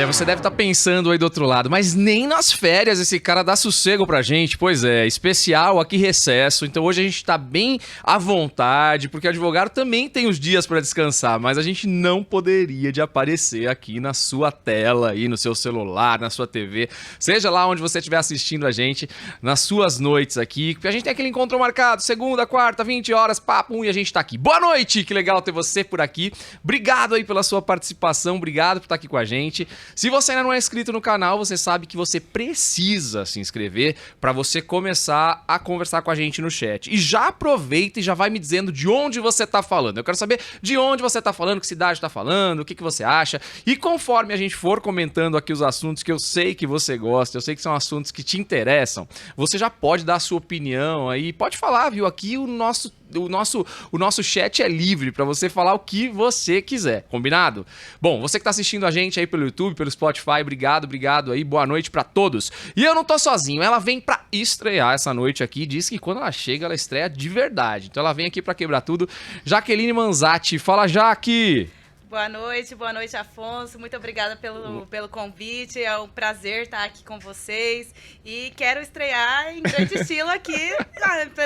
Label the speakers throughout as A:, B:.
A: Olha, você deve estar pensando aí do outro lado, mas nem nas férias esse cara dá sossego pra gente. Pois é, especial aqui recesso, então hoje a gente tá bem à vontade, porque o advogado também tem os dias pra descansar, mas a gente não poderia de aparecer aqui na sua tela, aí no seu celular, na sua TV, seja lá onde você estiver assistindo a gente, nas suas noites aqui, porque a gente tem aquele encontro marcado, segunda, quarta, 20 horas, papo, e a gente tá aqui. Boa noite, que legal ter você por aqui. Obrigado aí pela sua participação, obrigado por estar aqui com a gente. Se você ainda não é inscrito no canal, você sabe que você precisa se inscrever para você começar a conversar com a gente no chat. E já aproveita e já vai me dizendo de onde você tá falando. Eu quero saber de onde você tá falando, que cidade tá falando, o que você acha. E conforme a gente for comentando aqui os assuntos que eu sei que você gosta, eu sei que são assuntos que te interessam, você já pode dar a sua opinião aí, pode falar, viu? Aqui o nosso chat é livre para você falar o que você quiser, combinado? Bom, você que tá assistindo a gente aí pelo YouTube, pelo Spotify, obrigado aí, boa noite para todos. E eu não tô sozinho, ela vem para estrear essa noite aqui, diz que quando ela chega, ela estreia de verdade. Então ela vem aqui para quebrar tudo. Jaqueline Manzatti, fala Jaque!
B: Boa noite, Afonso. Muito obrigada pelo convite. É um prazer estar aqui com vocês. E quero estrear em grande estilo aqui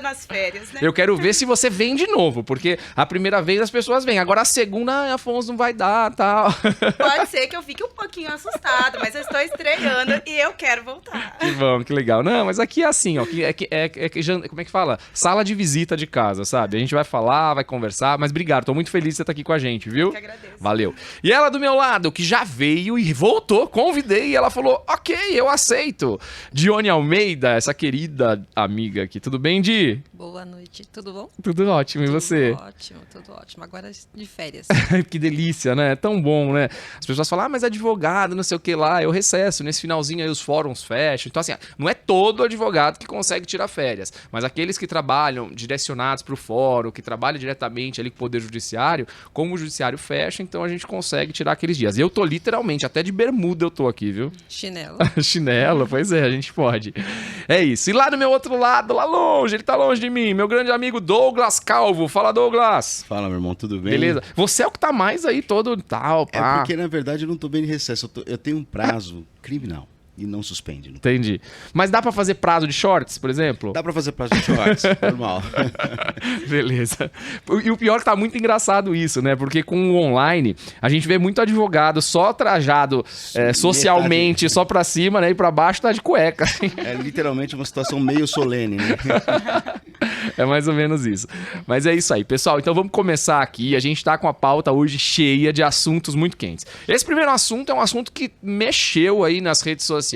B: nas férias, né?
A: Eu quero ver se você vem de novo, porque a primeira vez as pessoas vêm. Agora a segunda, Afonso, não vai dar, tal.
B: Pode ser que eu fique um pouquinho assustada, mas eu estou estreando e eu quero voltar.
A: Que bom, que legal. Não, mas aqui é assim, ó. Como é que fala? Sala de visita de casa, sabe? A gente vai falar, vai conversar, mas obrigado. Tô muito feliz de você estar aqui com a gente, viu?
B: Eu que agradeço.
A: Valeu. E ela do meu lado, que já veio e voltou, convidei e ela falou, ok, eu aceito. Dione Almeida, essa querida amiga aqui. Tudo bem, Di?
C: Boa noite, tudo bom?
A: Tudo ótimo, e você?
C: Tudo ótimo. Agora de férias.
A: Que delícia, né? É tão bom, né? As pessoas falam, mas advogado, não sei o que lá, eu recesso. Nesse finalzinho aí os fóruns fecham. Então assim, não é todo advogado que consegue tirar férias, mas aqueles que trabalham direcionados para o fórum, que trabalham diretamente ali com o Poder Judiciário, como o Judiciário fecha, então a gente consegue tirar aqueles dias. Eu tô literalmente, até de bermuda eu tô aqui, viu?
C: Chinelo.
A: Chinelo, pois é, a gente pode. É isso. E lá do meu outro lado, lá longe, ele tá longe de mim, meu grande amigo Douglas Calvo. Fala, Douglas.
D: Fala, meu irmão, tudo bem?
A: Beleza. Você é o que tá mais aí todo tal, pá.
D: É porque, na verdade, eu não tô bem de recesso. Eu tenho um prazo criminal e não suspende. Não.
A: Entendi. Mas dá pra fazer prazo de shorts, por exemplo?
D: Dá pra fazer prazo de shorts, normal.
A: Beleza. E o pior é que tá muito engraçado isso, né? Porque com o online, a gente vê muito advogado só trajado socialmente, só pra cima, né? E pra baixo tá de cueca.
D: É literalmente uma situação meio solene, né?
A: É mais ou menos isso. Mas é isso aí, pessoal. Então vamos começar aqui. A gente tá com a pauta hoje cheia de assuntos muito quentes. Esse primeiro assunto é um assunto que mexeu aí nas redes sociais.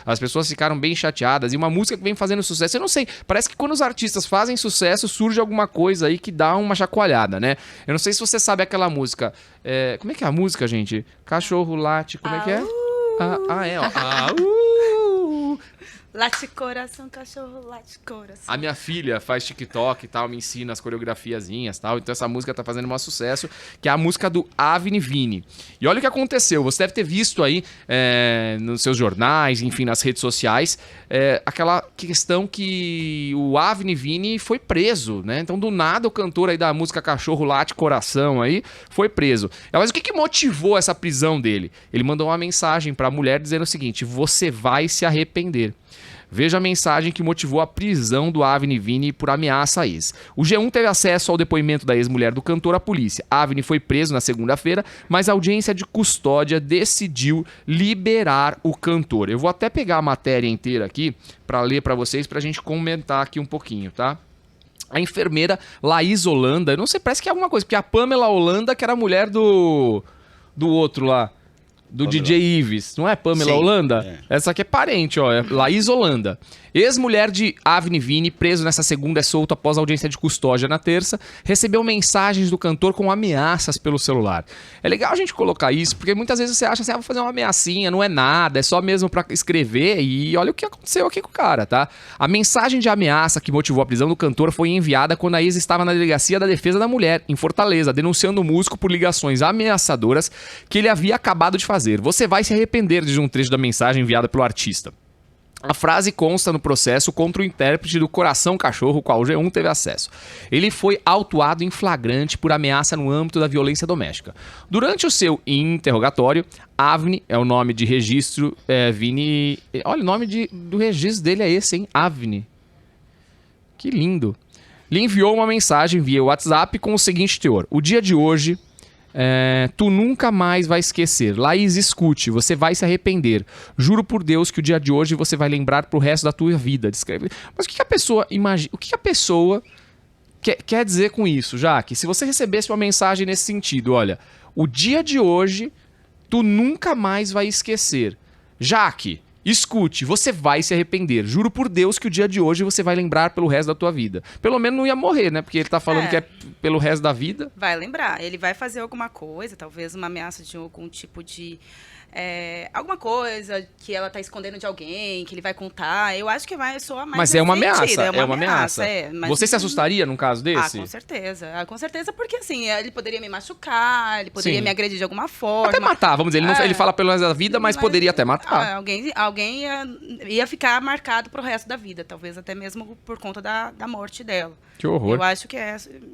A: As pessoas ficaram bem chateadas. E uma música que vem fazendo sucesso. Eu não sei, parece que quando os artistas fazem sucesso, surge alguma coisa aí que dá uma chacoalhada, né? Eu não sei se você sabe aquela música. Como é que é a música, gente? Cachorro late, como é que é? É, ó.
B: Late coração, cachorro, late coração.
A: A minha filha faz TikTok e tal, me ensina as coreografiazinhas e tal. Então essa música tá fazendo um sucesso, que é a música do Avni Vini. E olha o que aconteceu. Você deve ter visto aí nos seus jornais, enfim, nas redes sociais, aquela questão que o Avni Vini foi preso, né? Então do nada o cantor aí da música Cachorro Late Coração aí foi preso. Mas o que motivou essa prisão dele? Ele mandou uma mensagem pra mulher dizendo o seguinte: você vai se arrepender. Veja a mensagem que motivou a prisão do Avni Vini por ameaça a ex. O G1 teve acesso ao depoimento da ex-mulher do cantor à polícia. Avni foi preso na segunda-feira, mas a audiência de custódia decidiu liberar o cantor. Eu vou até pegar a matéria inteira aqui para ler para vocês, para a gente comentar aqui um pouquinho, tá? A enfermeira Laís Holanda, eu não sei, parece que é alguma coisa, porque a Pamela Holanda, que era a mulher do outro lá, do Pamela. DJ Ives, não é Pamela Holanda? Essa aqui é parente, ó, é Laís Holanda. Ex-mulher de Avni Vini, preso nessa segunda, é solto após a audiência de custódia na terça, recebeu mensagens do cantor com ameaças pelo celular. É legal a gente colocar isso, porque muitas vezes você acha assim, vou fazer uma ameaçinha, não é nada, é só mesmo pra escrever, e olha o que aconteceu aqui com o cara, tá? A mensagem de ameaça que motivou a prisão do cantor foi enviada quando a ex estava na Delegacia da Defesa da Mulher, em Fortaleza, denunciando o músico por ligações ameaçadoras que ele havia acabado de fazer. Você vai se arrepender, diz um trecho da mensagem enviada pelo artista. A frase consta no processo contra o intérprete do Coração Cachorro, qual o G1 teve acesso. Ele foi autuado em flagrante por ameaça no âmbito da violência doméstica. Durante o seu interrogatório, Avni, é o nome de registro, Vini... Olha, o nome do registro dele é esse, hein? Avni. Que lindo. Lhe enviou uma mensagem via WhatsApp com o seguinte teor. O dia de hoje... tu nunca mais vai esquecer. Laís, escute, você vai se arrepender. Juro por Deus que o dia de hoje você vai lembrar pro resto da tua vida. Descreve. Mas o que a pessoa imagina? O que a pessoa quer dizer com isso, Jaque? Se você recebesse uma mensagem nesse sentido, olha, o dia de hoje tu nunca mais vai esquecer. Jaque, escute, você vai se arrepender. Juro por Deus que o dia de hoje você vai lembrar pelo resto da tua vida. Pelo menos não ia morrer, né? Porque ele tá falando que é pelo resto da vida.
B: Vai lembrar. Ele vai fazer alguma coisa, talvez uma ameaça de algum tipo de... alguma coisa que ela tá escondendo de alguém, que ele vai contar. Eu acho que vai soar mais
A: Mas é uma
B: nesse sentido.
A: ameaça. É uma ameaça.
B: Mas
A: você se assustaria num caso desse?
B: Com certeza. Com certeza, porque assim, ele poderia me machucar, ele poderia
A: Sim.
B: me agredir de alguma forma.
A: Até matar, vamos dizer. Ele fala pelo resto da vida, mas poderia até matar.
B: Alguém ia ficar marcado pro resto da vida, talvez até mesmo por conta da morte dela.
A: Que horror.
B: Eu acho que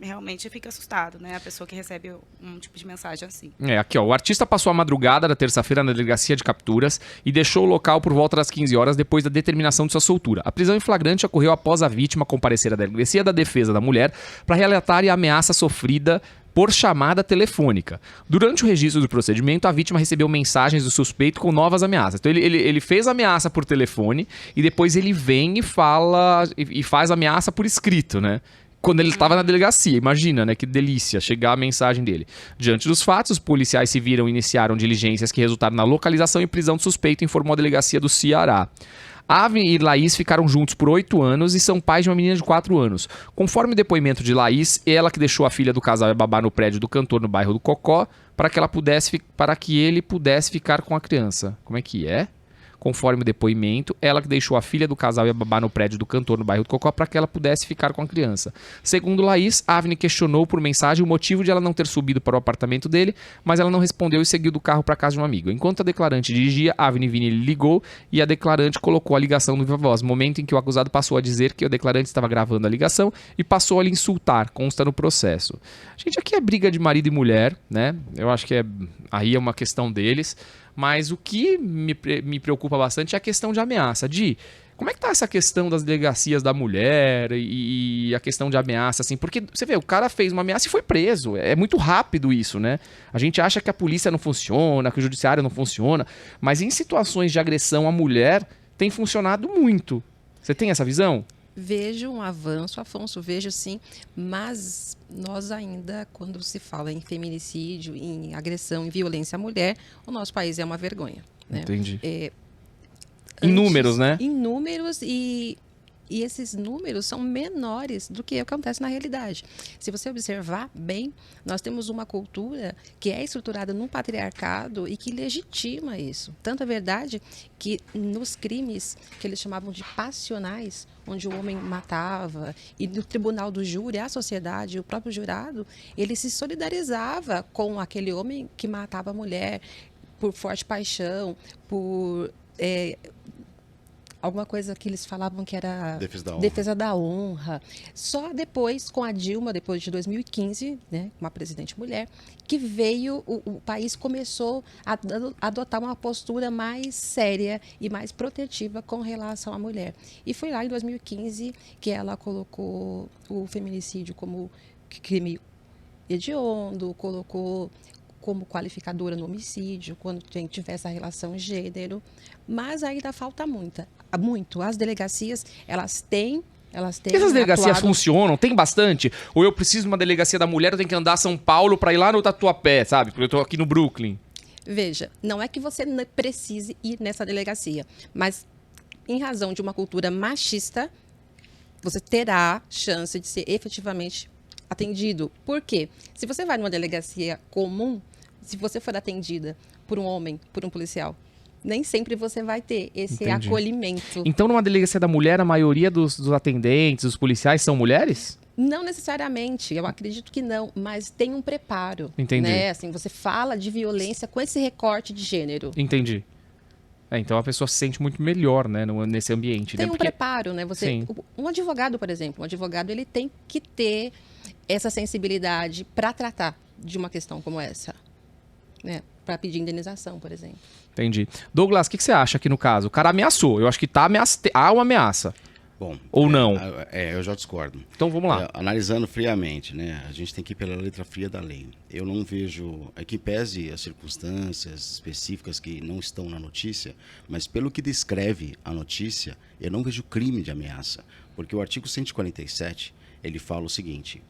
B: realmente fica assustado, né? A pessoa que recebe um tipo de mensagem assim.
A: Aqui, ó. O artista passou a madrugada da terça-feira na delegacia de capturas e deixou o local por volta das 15 horas depois da determinação de sua soltura. A prisão em flagrante ocorreu após a vítima comparecer à delegacia da defesa da mulher para relatar a ameaça sofrida por chamada telefônica. Durante o registro do procedimento, a vítima recebeu mensagens do suspeito com novas ameaças. Então ele fez a ameaça por telefone e depois ele vem e fala e faz ameaça por escrito, né? Quando ele estava na delegacia, imagina, né? Que delícia chegar a mensagem dele. Diante dos fatos, os policiais se viram e iniciaram diligências que resultaram na localização e prisão do suspeito, informou a delegacia do Ceará. Avni e Laís ficaram juntos por 8 anos e são pais de uma menina de 4 anos. Conforme o depoimento de Laís, ela que deixou a filha do casal e babá no prédio do cantor no bairro do Cocó para que ele pudesse ficar com a criança. Como é que é? Conforme o depoimento, ela que deixou a filha do casal e a babá no prédio do cantor no bairro do Cocó para que ela pudesse ficar com a criança. Segundo Laís, Avni questionou por mensagem o motivo de ela não ter subido para o apartamento dele, mas ela não respondeu e seguiu do carro para casa de um amigo. Enquanto a declarante dirigia, Avni Vini ligou e a declarante colocou a ligação no viva voz, momento em que o acusado passou a dizer que o declarante estava gravando a ligação e passou a lhe insultar, consta no processo. Gente, aqui é briga de marido e mulher, né? Eu acho que aí é uma questão deles. Mas o que me preocupa bastante é a questão de ameaça. Como é que tá essa questão das delegacias da mulher e a questão de ameaça, assim? Porque, você vê, o cara fez uma ameaça e foi preso. É muito rápido isso, né? A gente acha que a polícia não funciona, que o judiciário não funciona. Mas em situações de agressão à mulher, tem funcionado muito. Você tem essa visão?
C: Vejo um avanço, Afonso, vejo sim, mas nós ainda, quando se fala em feminicídio, em agressão, em violência à mulher, o nosso país é uma vergonha. Né?
A: Entendi. Em números, né?
C: Em números e esses números são menores do que acontece na realidade. Se você observar bem, nós temos uma cultura que é estruturada num patriarcado e que legitima isso. Tanto é verdade que nos crimes que eles chamavam de passionais, onde o homem matava, e no tribunal do júri, a sociedade, o próprio jurado, ele se solidarizava com aquele homem que matava a mulher por forte paixão, por... alguma coisa que eles falavam que era defesa da honra. Só depois, com a Dilma, depois de 2015, né, uma presidente mulher, que veio, o país começou a adotar uma postura mais séria e mais protetiva com relação à mulher. E foi lá em 2015 que ela colocou o feminicídio como crime hediondo, colocou como qualificadora no homicídio, quando tiver essa relação gênero, mas ainda falta muito. As delegacias, elas têm
A: essas delegacias funcionam? Tem bastante? Ou eu preciso de uma delegacia da mulher, eu tenho que andar a São Paulo para ir lá no Tatuapé, sabe? Porque eu tô aqui no Brooklyn.
C: Veja, não é que você precise ir nessa delegacia, mas em razão de uma cultura machista, você terá chance de ser efetivamente atendido. Por quê? Se você vai numa delegacia comum, se você for atendida por um homem, por um policial, nem sempre você vai ter esse acolhimento.
A: Então, numa delegacia da mulher, a maioria dos atendentes, dos policiais, são mulheres?
C: Não necessariamente, eu acredito que não, mas tem um preparo.
A: Entendi.
C: Né? Assim, você fala de violência com esse recorte de gênero.
A: Entendi. Então a pessoa se sente muito melhor, né, nesse ambiente.
C: Tem
A: né?
C: um preparo, né?
A: Sim.
C: Um advogado, por exemplo, ele tem que ter essa sensibilidade para tratar de uma questão como essa, né? Para pedir indenização, por exemplo.
A: Entendi. Douglas, o que você acha aqui no caso? O cara ameaçou. Eu acho que há uma ameaça.
D: Bom,
A: ou não?
D: Eu já discordo.
A: Então vamos lá.
D: Analisando friamente, né? A gente tem que ir pela letra fria da lei. Eu não vejo, que pese as circunstâncias específicas que não estão na notícia, mas pelo que descreve a notícia, eu não vejo crime de ameaça. Porque o artigo 147, ele fala o seguinte: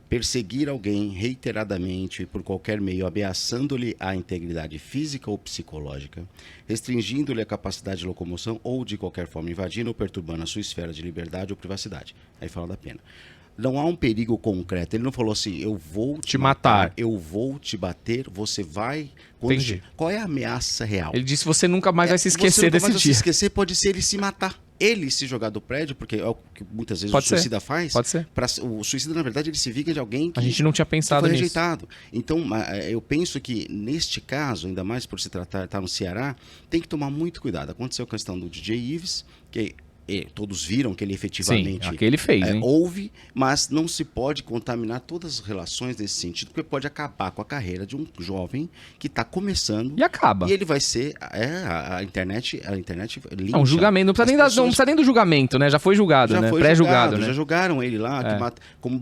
D: perseguir alguém reiteradamente e por qualquer meio, ameaçando-lhe a integridade física ou psicológica, restringindo-lhe a capacidade de locomoção ou de qualquer forma invadindo ou perturbando a sua esfera de liberdade ou privacidade. Aí fala da pena. Não há um perigo concreto. Ele não falou assim, eu vou te matar, eu vou te bater, você vai...
A: Entendi.
D: Qual é a ameaça real?
A: Ele disse que você nunca mais vai se esquecer desse dia.
D: Se esquecer pode ser ele se matar. Ele se jogar do prédio, porque é o que muitas vezes o suicida faz.
A: Pode ser.
D: O suicida, na verdade, ele se vinga de alguém que
A: a gente não tinha pensado
D: foi
A: nisso.
D: rejeitado. Então, eu penso que, neste caso, ainda mais por se tratar, tá no Ceará, tem que tomar muito cuidado. Aconteceu a questão do DJ Ives, que todos viram que ele efetivamente
A: aquele fez, hein?
D: Houve, mas não se pode contaminar todas as relações nesse sentido, porque pode acabar com a carreira de um jovem que está começando.
A: E acaba.
D: E ele vai ser... a internet lincha.
A: Um julgamento. Não precisa nem do julgamento, né? Já foi julgado, né? Pré-julgado, né?
D: Já julgaram ele lá, como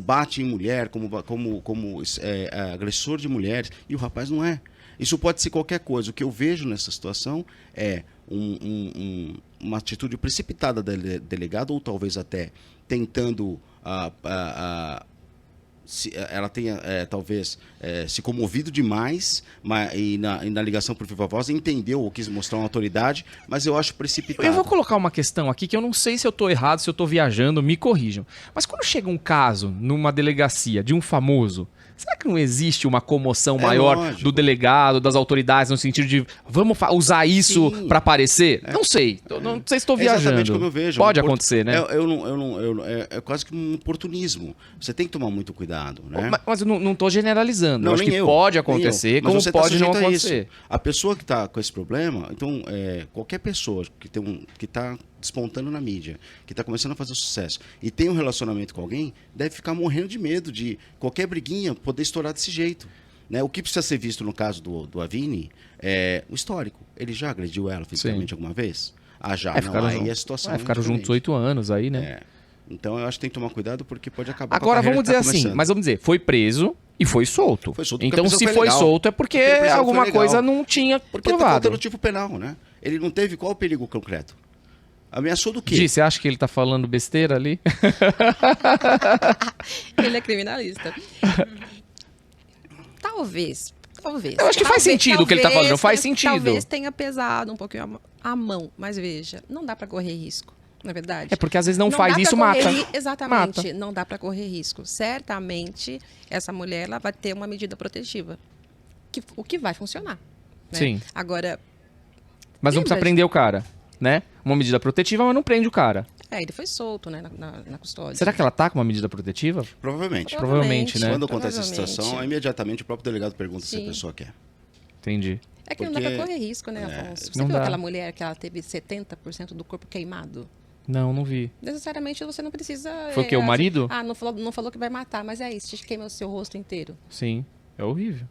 D: bate em mulher, como agressor de mulheres. E o rapaz não é. Isso pode ser qualquer coisa. O que eu vejo nessa situação é uma atitude precipitada da delegada, ou talvez até tentando... ela tenha talvez se comovido demais e na ligação por viva voz entendeu ou quis mostrar uma autoridade, mas eu acho precipitado.
A: Eu vou colocar uma questão aqui que eu não sei se eu estou errado, se eu estou viajando, me corrijam. Mas quando chega um caso numa delegacia de um famoso, será que não existe uma comoção maior
D: lógico.
A: do delegado, das autoridades, no sentido de vamos usar isso para aparecer? Não sei. Não sei se estou viajando.
D: Exatamente como eu vejo.
A: Pode acontecer, né?
D: É quase que um oportunismo. Você tem que tomar muito cuidado, né?
A: Mas eu não estou generalizando.
D: Não,
A: eu acho que pode acontecer, como pode não acontecer.
D: A pessoa que está com esse problema, então, qualquer pessoa que está despontando na mídia, que está começando a fazer sucesso e tem um relacionamento com alguém, deve ficar morrendo de medo de qualquer briguinha poder estourar desse jeito. Né? O que precisa ser visto no caso do Avini é o histórico. Ele já agrediu ela fisicamente alguma vez? Já. Aí a situação
A: ficaram juntos 8 anos aí, né?
D: Então eu acho que tem que tomar cuidado porque pode acabar
A: Agora
D: com a
A: vamos dizer
D: tá
A: assim, mas vamos dizer, foi preso e foi solto. Então se foi
D: legal.
A: Solto é porque alguma coisa não tinha
D: porque tá
A: provado.
D: faltando tipo penal, né? Ele não teve qual o perigo concreto? Ameaçou do quê?
A: Gi, você acha que ele tá falando besteira ali?
C: Ele é criminalista. Talvez.
A: Eu acho que faz sentido o que ele tá falando, faz sentido.
C: Talvez tenha pesado um pouquinho a mão, mas veja, não dá para correr risco, na verdade.
A: É porque às vezes não faz isso, mata.
C: Exatamente,
A: mata.
C: Não dá para correr risco. Certamente, essa mulher ela vai ter uma medida protetiva, o que vai funcionar. Né?
A: Sim.
C: Agora...
A: Mas não precisa prender o cara, né? Uma medida protetiva, mas não prende o cara.
C: Ele foi solto, né, na custódia.
A: Será que ela tá com uma medida protetiva?
D: Provavelmente,
A: né?
D: Quando acontece essa situação, imediatamente o próprio delegado pergunta se a pessoa quer.
A: Entendi.
C: É que não dá pra correr risco, né, Afonso? Você viu aquela mulher que ela teve 70% do corpo queimado?
A: Não vi.
C: Necessariamente você não precisa...
A: Foi o quê? O marido?
C: Não falou que vai matar, mas é isso, te queima o seu rosto inteiro.
A: Sim, é horrível.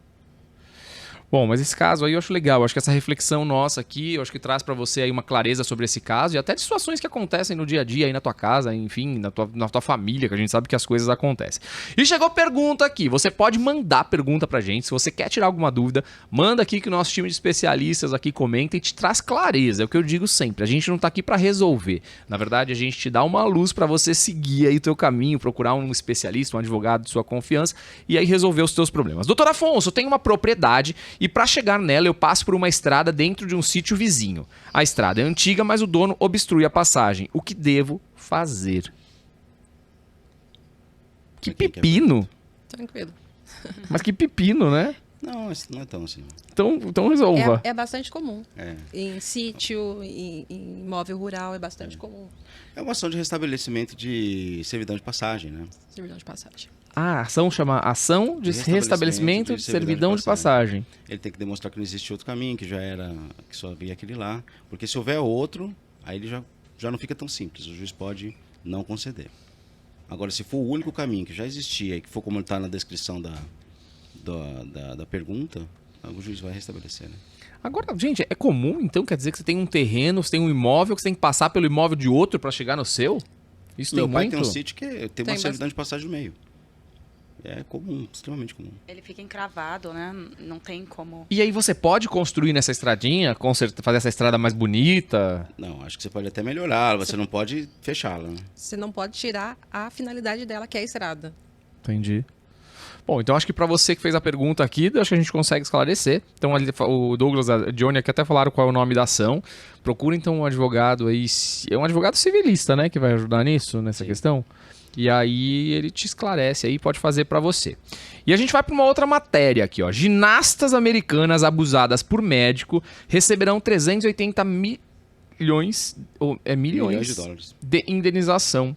A: Bom, mas esse caso aí eu acho legal. Eu acho que essa reflexão nossa aqui, eu acho que traz pra você aí uma clareza sobre esse caso e até de situações que acontecem no dia a dia aí na tua casa, enfim, na tua família, que a gente sabe que as coisas acontecem. E chegou pergunta aqui. Você pode mandar pergunta pra gente. Se você quer tirar alguma dúvida, manda aqui que o nosso time de especialistas aqui comenta e te traz clareza. É o que eu digo sempre. A gente não tá aqui pra resolver. Na verdade, a gente te dá uma luz pra você seguir aí o teu caminho, procurar um especialista, um advogado de sua confiança e aí resolver os teus problemas. Doutor Afonso, tem uma propriedade e para chegar nela eu passo por uma estrada dentro de um sítio vizinho. A estrada é antiga, mas o dono obstrui a passagem. O que devo fazer? Que pepino!
C: Tranquilo.
A: Mas que pepino, né?
D: Não, isso não é tão assim.
A: Então resolva.
C: É bastante comum. Em sítio, em imóvel rural, é bastante comum.
D: É uma ação de restabelecimento de servidão de passagem, né?
C: Servidão de passagem.
A: A ação chama Ação de Restabelecimento de Servidão de Passagem.
D: Ele tem que demonstrar que não existe outro caminho, que só havia aquele lá. Porque se houver outro, aí ele já não fica tão simples. O juiz pode não conceder. Agora, se for o único caminho que já existia e que for como está na descrição da pergunta, o juiz vai restabelecer, né?
A: Agora, gente, é comum, então, quer dizer que você tem um terreno, você tem um imóvel, que você tem que passar pelo imóvel de outro para chegar no seu? Isso
D: Meu
A: tem
D: pai
A: muito?
D: tem um sítio que tem uma servidão de passagem no meio. É comum, extremamente comum.
B: Ele fica encravado, né? Não tem como...
A: E aí você pode construir nessa estradinha, fazer essa estrada mais bonita?
D: Não, acho que você pode até melhorá-la, você não pode fechá-la, né?
C: Você não pode tirar a finalidade dela, que é a estrada.
A: Entendi. Bom, então acho que para você que fez a pergunta aqui, acho que a gente consegue esclarecer. Então o Douglas e a Johnny aqui até falaram qual é o nome da ação. Procura então um advogado aí, é um advogado civilista, né, que vai ajudar nisso, nessa questão. E aí ele te esclarece aí, pode fazer para você. E a gente vai para uma outra matéria aqui, ó. Ginastas americanas abusadas por médico receberão 380 milhões
D: de dólares
A: de indenização.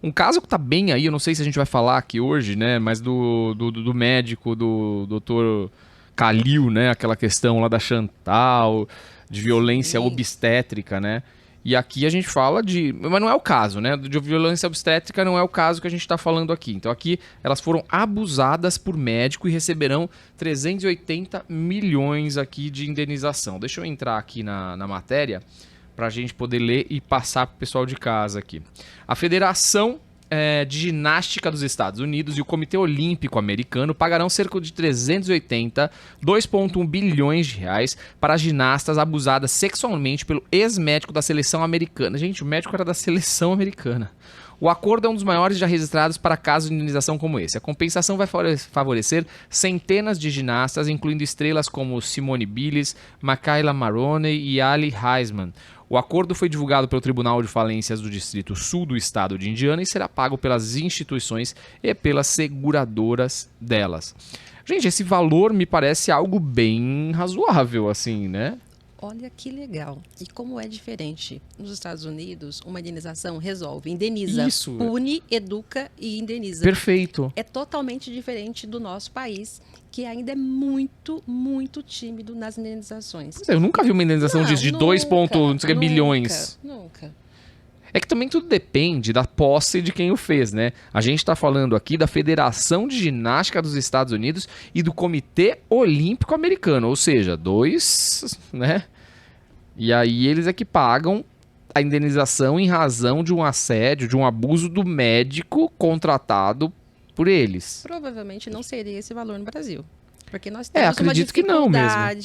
A: Um caso que tá bem aí, eu não sei se a gente vai falar aqui hoje, né, mas do médico, do Dr. Khalil, né, aquela questão lá da Chantal, de violência obstétrica, né. E aqui a gente fala mas não é o caso, né? De violência obstétrica não é o caso que a gente está falando aqui. Então aqui elas foram abusadas por médico e receberão 380 milhões aqui de indenização. Deixa eu entrar aqui na matéria para a gente poder ler e passar para o pessoal de casa aqui. A Federação de Ginástica dos Estados Unidos e o Comitê Olímpico Americano pagarão cerca de 2,1 bilhões de reais para ginastas abusadas sexualmente pelo ex-médico da seleção americana. Gente, o médico era da seleção americana. O acordo é um dos maiores já registrados para casos de indenização como esse. A compensação vai favorecer centenas de ginastas, incluindo estrelas como Simone Biles, Michaela Maroney e Ali Heisman. O acordo foi divulgado pelo Tribunal de Falências do Distrito Sul do Estado de Indiana e será pago pelas instituições e pelas seguradoras delas. Gente, esse valor me parece algo bem razoável, assim, né?
C: Olha que legal. E como é diferente. Nos Estados Unidos, uma indenização resolve, indeniza,
A: Isso.
C: Pune, educa e indeniza.
A: Perfeito.
C: É totalmente diferente do nosso país, que ainda é muito, muito tímido nas indenizações.
A: Eu nunca vi uma indenização de 2 bilhões.
C: Nunca.
A: É que também tudo depende da posse de quem o fez, né? A gente está falando aqui da Federação de Ginástica dos Estados Unidos e do Comitê Olímpico Americano, ou seja, 2, né? E aí eles é que pagam a indenização em razão de um assédio, de um abuso do médico contratado por eles.
C: Provavelmente não seria esse valor no Brasil. Porque nós temos
A: acredito que não mesmo.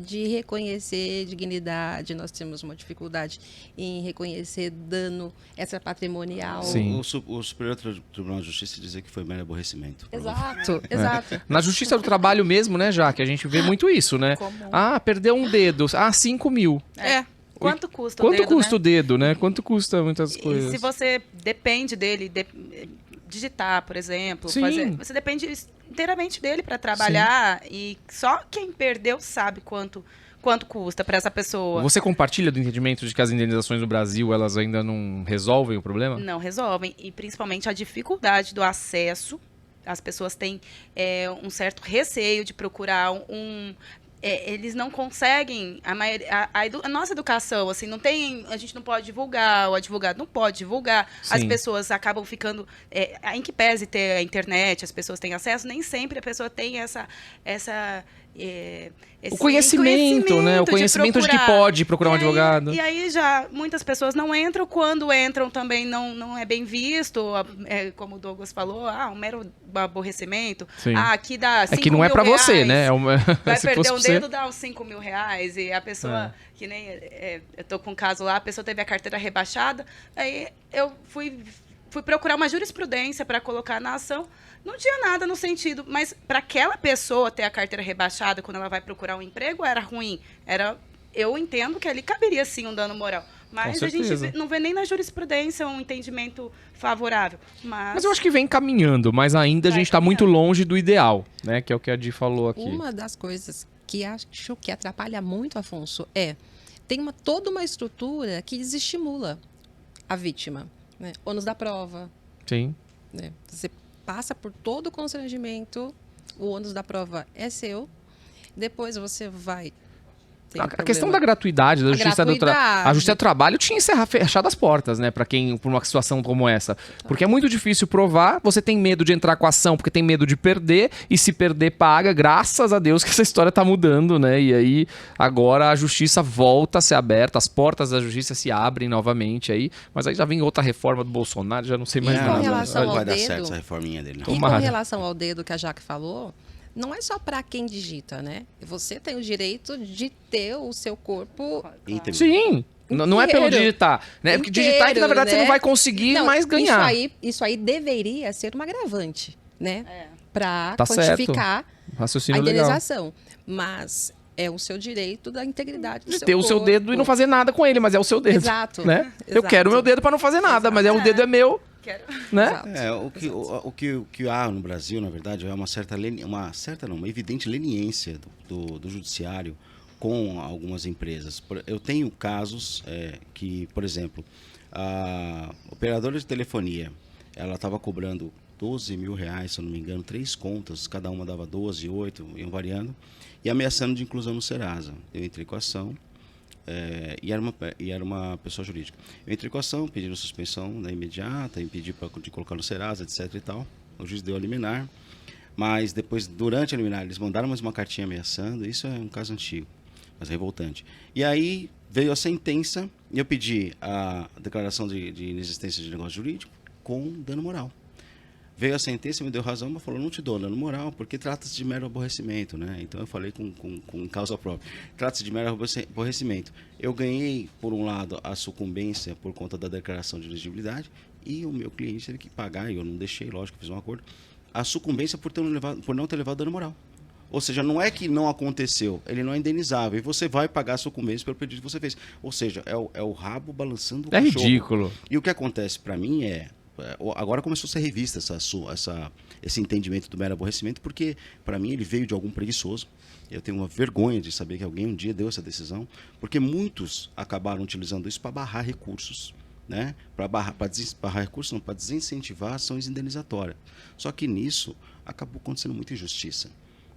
C: De reconhecer dignidade, nós temos uma dificuldade em reconhecer dano extrapatrimonial.
A: Sim.
D: O Superior Tribunal de Justiça dizer que foi mero aborrecimento.
C: Exato.
A: Na Justiça do Trabalho mesmo, né, Jaque? A gente vê muito isso, né?
B: Comum.
A: Ah, perdeu um dedo. 5 mil.
B: Quanto custa o
A: Quanto
B: dedo,
A: custa
B: né?
A: o dedo, né? Quanto custa muitas coisas?
B: E se você depende dele, digitar, por exemplo,
A: Sim.
B: você depende inteiramente dele para trabalhar. Sim. E só quem perdeu sabe quanto custa para essa pessoa.
A: Você compartilha do entendimento de que as indenizações no Brasil elas ainda não resolvem o problema?
B: Não resolvem. E principalmente a dificuldade do acesso. As pessoas têm um certo receio de procurar eles não conseguem, a nossa educação, assim, não tem, a gente não pode divulgar, o advogado não pode divulgar,
A: Sim.
B: As pessoas acabam ficando, em que pese ter a internet, as pessoas têm acesso, nem sempre a pessoa tem esse
A: o conhecimento, né? O conhecimento de que pode procurar um advogado.
B: E aí já muitas pessoas não entram, quando entram também não é bem visto, como o Douglas falou, um mero aborrecimento.
A: Sim.
B: Aqui dá 5 mil reais.
A: É que não é pra você, né?
B: Vai
A: se
B: perder
A: fosse
B: um dedo, dá uns 5 mil reais. E a pessoa, que nem eu tô com um caso lá, a pessoa teve a carteira rebaixada, aí eu fui procurar uma jurisprudência para colocar na ação. Não tinha nada no sentido, mas para aquela pessoa ter a carteira rebaixada quando ela vai procurar um emprego era ruim. Eu entendo que ali caberia sim um dano moral. Mas a gente não vê nem na jurisprudência um entendimento favorável.
A: Mas eu acho que vem caminhando, mas ainda a gente está muito longe do ideal, né? Que é o que a Di falou aqui.
C: Uma das coisas que acho que atrapalha muito, Afonso, tem toda uma estrutura que desestimula a vítima. Né? Ônus da prova.
A: Sim.
C: Né? Você passa por todo o constrangimento, o ônus da prova é seu, depois você vai...
A: A questão da gratuidade, da justiça do trabalho. A justiça do trabalho tinha fechado as portas, né? Pra uma situação como essa. Porque é muito difícil provar, você tem medo de entrar com a ação porque tem medo de perder, e se perder, paga. Graças a Deus que essa história tá mudando, né? E aí, agora a justiça volta a ser aberta, as portas da justiça se abrem novamente aí. Mas aí já vem outra reforma do Bolsonaro, já não sei mais nada.
D: Vai dar certo essa reforminha dele.
C: E com relação ao dedo que a Jaque falou, não é só para quem digita, né? Você tem o direito de ter o seu corpo...
A: Sim, não é pelo digitar. Né? Porque digitar é que, na verdade, você não vai conseguir mais ganhar.
C: Isso aí deveria ser um agravante, né? Para
A: tá
C: quantificar
A: a
C: indenização. Legal. Mas é o seu direito da integridade do seu corpo.
A: Ter o seu dedo e não fazer nada com ele, mas é o seu dedo.
C: Exato.
A: Né? Exato. Eu quero o meu dedo para não fazer nada, mas o dedo é meu. Né?
D: O que há no Brasil, na verdade, é uma evidente leniência do judiciário com algumas empresas. Eu tenho casos que, por exemplo, a operadora de telefonia, ela estava cobrando R$12 mil, se eu não me engano, 3 contas, cada uma dava 12, 8, iam variando, e ameaçando de inclusão no Serasa. Eu entrei com a ação. E era uma pessoa jurídica. Eu entrei com a ação, pediram suspensão imediata, impedi de colocar no Serasa, etc. e tal. O juiz deu a liminar, mas depois, durante a liminar, eles mandaram mais uma cartinha ameaçando. Isso é um caso antigo, mas revoltante. E aí veio a sentença e eu pedi a declaração de inexistência de negócio jurídico com dano moral. Veio a sentença, me deu razão, mas falou, não te dou dano moral, porque trata-se de mero aborrecimento, né? Então eu falei com causa própria. Trata-se de mero aborrecimento. Eu ganhei, por um lado, a sucumbência por conta da declaração de elegibilidade, e o meu cliente teve que pagar, e eu não deixei, lógico, fiz um acordo, a sucumbência por não ter levado dano moral. Ou seja, não é que não aconteceu, ele não é indenizável, e você vai pagar a sucumbência pelo pedido que você fez. Ou seja, é o rabo balançando o cachorro.
A: É ridículo.
D: E o que acontece para mim agora começou a ser revista esse entendimento do mero aborrecimento, porque para mim ele veio de algum preguiçoso. Eu tenho uma vergonha de saber que alguém um dia deu essa decisão, porque muitos acabaram utilizando isso para barrar recursos, né? Para barrar recursos, não, para desincentivar ações indenizatórias. Só que nisso acabou acontecendo muita injustiça.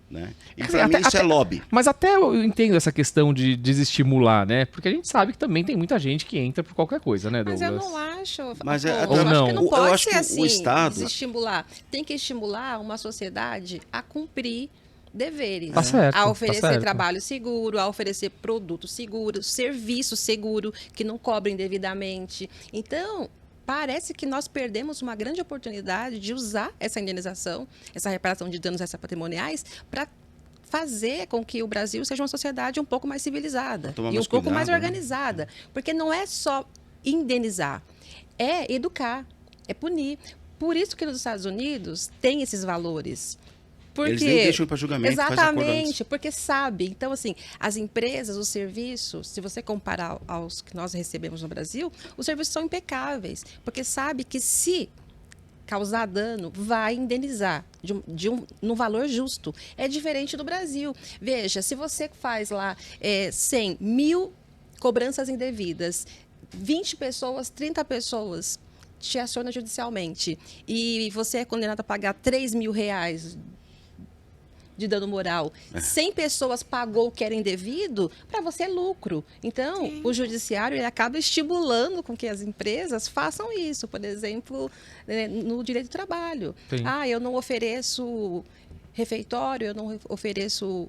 D: Né? E para mim isso é lobby.
A: Mas até eu entendo essa questão de desestimular, né? Porque a gente sabe que também tem muita gente que entra por qualquer coisa, né, Douglas?
C: Mas eu não acho.
D: Mas
C: eu
A: ou não.
C: Acho que não pode ser assim,
D: o Estado...
C: desestimular. Tem que estimular uma sociedade a cumprir deveres.
A: Tá certo,
C: a oferecer
A: tá certo.
C: trabalho seguro, a oferecer produto seguro, serviço seguro, que não cobrem devidamente. Então... parece que nós perdemos uma grande oportunidade de usar essa indenização, essa reparação de danos extrapatrimoniais, para fazer com que o Brasil seja uma sociedade um pouco mais civilizada e um pouco mais organizada. Porque não é só indenizar, é educar, é punir. Por isso que nos Estados Unidos tem esses valores. Porque,
D: eles nem deixam para julgamento.
C: Exatamente, porque sabe. Então, assim, as empresas, os serviços, se você comparar aos que nós recebemos no Brasil, os serviços são impecáveis, porque sabe que se causar dano, vai indenizar num valor justo. É diferente do Brasil. Veja, se você faz lá 100 mil cobranças indevidas, 20 pessoas, 30 pessoas te acionam judicialmente e você é condenado a pagar R$3 mil de dano moral, 100 pessoas pagou o que era indevido, para você é lucro. Então, sim, o judiciário ele acaba estimulando com que as empresas façam isso. Por exemplo, no direito do trabalho. Sim. Eu não ofereço refeitório, eu não ofereço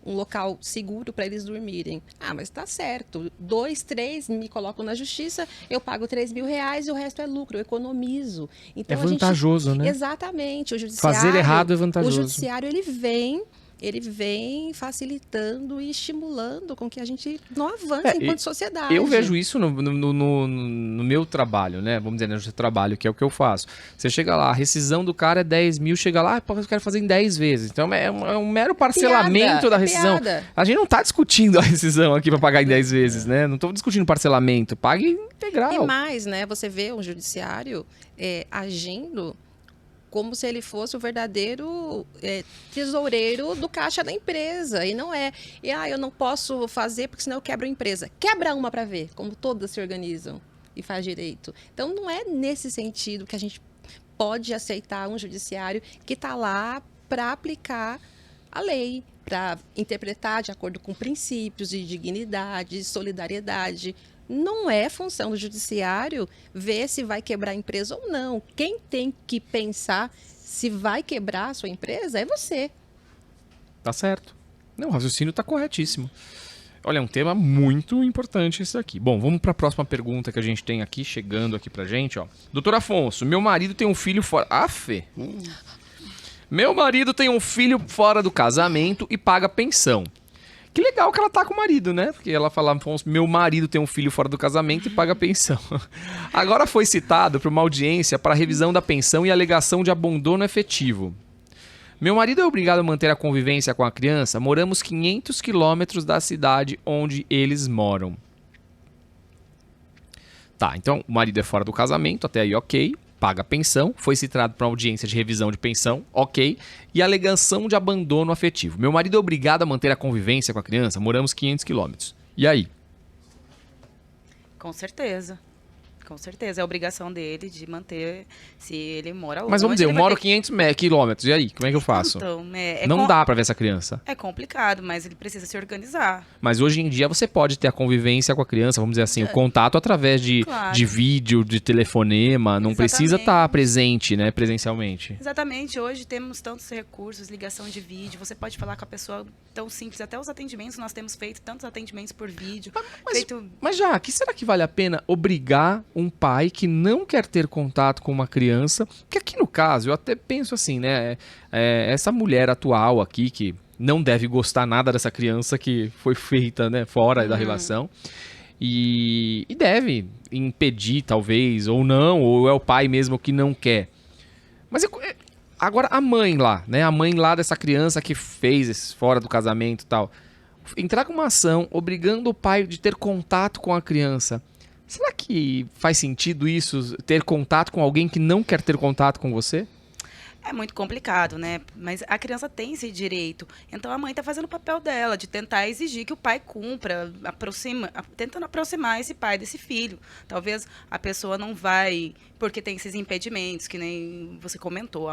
C: um local seguro para eles dormirem. Mas está certo. 2, 3 me colocam na justiça, eu pago R$3 mil e o resto é lucro, eu economizo. Então,
A: é vantajoso, né?
C: Exatamente. O judiciário,
A: fazer errado é vantajoso.
C: O judiciário ele vem ele vem facilitando e estimulando com que a gente não avance enquanto sociedade.
A: Eu vejo isso no meu trabalho, né? Vamos dizer, no seu trabalho, que é o que eu faço. Você chega lá, a rescisão do cara é 10 mil, chega lá, eu quero fazer em 10 vezes. Então é um mero parcelamento da rescisão. A gente não tá discutindo a rescisão aqui para pagar em 10 vezes, né? Não tô discutindo parcelamento, pague integral.
C: E mais, né? Você vê o judiciário agindo como se ele fosse o verdadeiro tesoureiro do caixa da empresa. E não é. E eu não posso fazer porque senão eu quebro a empresa. Quebra uma para ver como todas se organizam e faz direito. Então não é nesse sentido que a gente pode aceitar um judiciário que está lá para aplicar a lei, para interpretar de acordo com princípios de dignidade, de solidariedade. Não é função do judiciário ver se vai quebrar a empresa ou não. Quem tem que pensar se vai quebrar a sua empresa é você.
A: Tá certo. Não, o raciocínio tá corretíssimo. Olha, é um tema muito importante esse aqui. Bom, vamos para a próxima pergunta que a gente tem aqui, chegando aqui pra gente, ó. Doutor Afonso, meu marido tem um filho fora... Meu marido tem um filho fora do casamento e paga pensão. Que legal que ela tá com o marido, né? Porque ela fala, meu marido tem um filho fora do casamento e paga pensão. Agora foi citado para uma audiência para revisão da pensão e alegação de abandono efetivo. Meu marido é obrigado a manter a convivência com a criança. Moramos 500 quilômetros da cidade onde eles moram. Tá, então o marido é fora do casamento, até aí ok. Paga pensão, foi citado para uma audiência de revisão de pensão, ok, e alegação de abandono afetivo. Meu marido é obrigado a manter a convivência com a criança, moramos 500 quilômetros. E aí?
B: Com certeza. Com certeza, é obrigação dele de manter, se ele mora longe.
A: Mas vamos dizer, eu moro 500 quilômetros, e aí? Como é que eu faço?
B: Então,
A: não dá pra ver essa criança.
B: É complicado, mas ele precisa se organizar.
A: Mas hoje em dia você pode ter a convivência com a criança, vamos dizer assim, o contato através de vídeo, de telefonema, não precisa estar presente, né, presencialmente.
B: Exatamente, hoje temos tantos recursos, ligação de vídeo, você pode falar com a pessoa tão simples, até os atendimentos, nós temos feito tantos atendimentos por vídeo.
A: Mas já, que será que vale a pena obrigar um pai que não quer ter contato com uma criança? Porque aqui no caso, eu até penso assim, né? Essa mulher atual aqui, que não deve gostar nada dessa criança que foi feita, né, fora da relação. E deve impedir, talvez, ou não, ou é o pai mesmo que não quer. Mas agora a mãe lá, né? A mãe lá dessa criança que fez fora do casamento e tal. Entrar com uma ação obrigando o pai de ter contato com a criança. Será que faz sentido isso, ter contato com alguém que não quer ter contato com você?
B: É muito complicado, né? Mas a criança tem esse direito. Então a mãe está fazendo o papel dela, de tentar exigir que o pai cumpra, tentando aproximar esse pai desse filho. Talvez a pessoa não vai, porque tem esses impedimentos, que nem você comentou.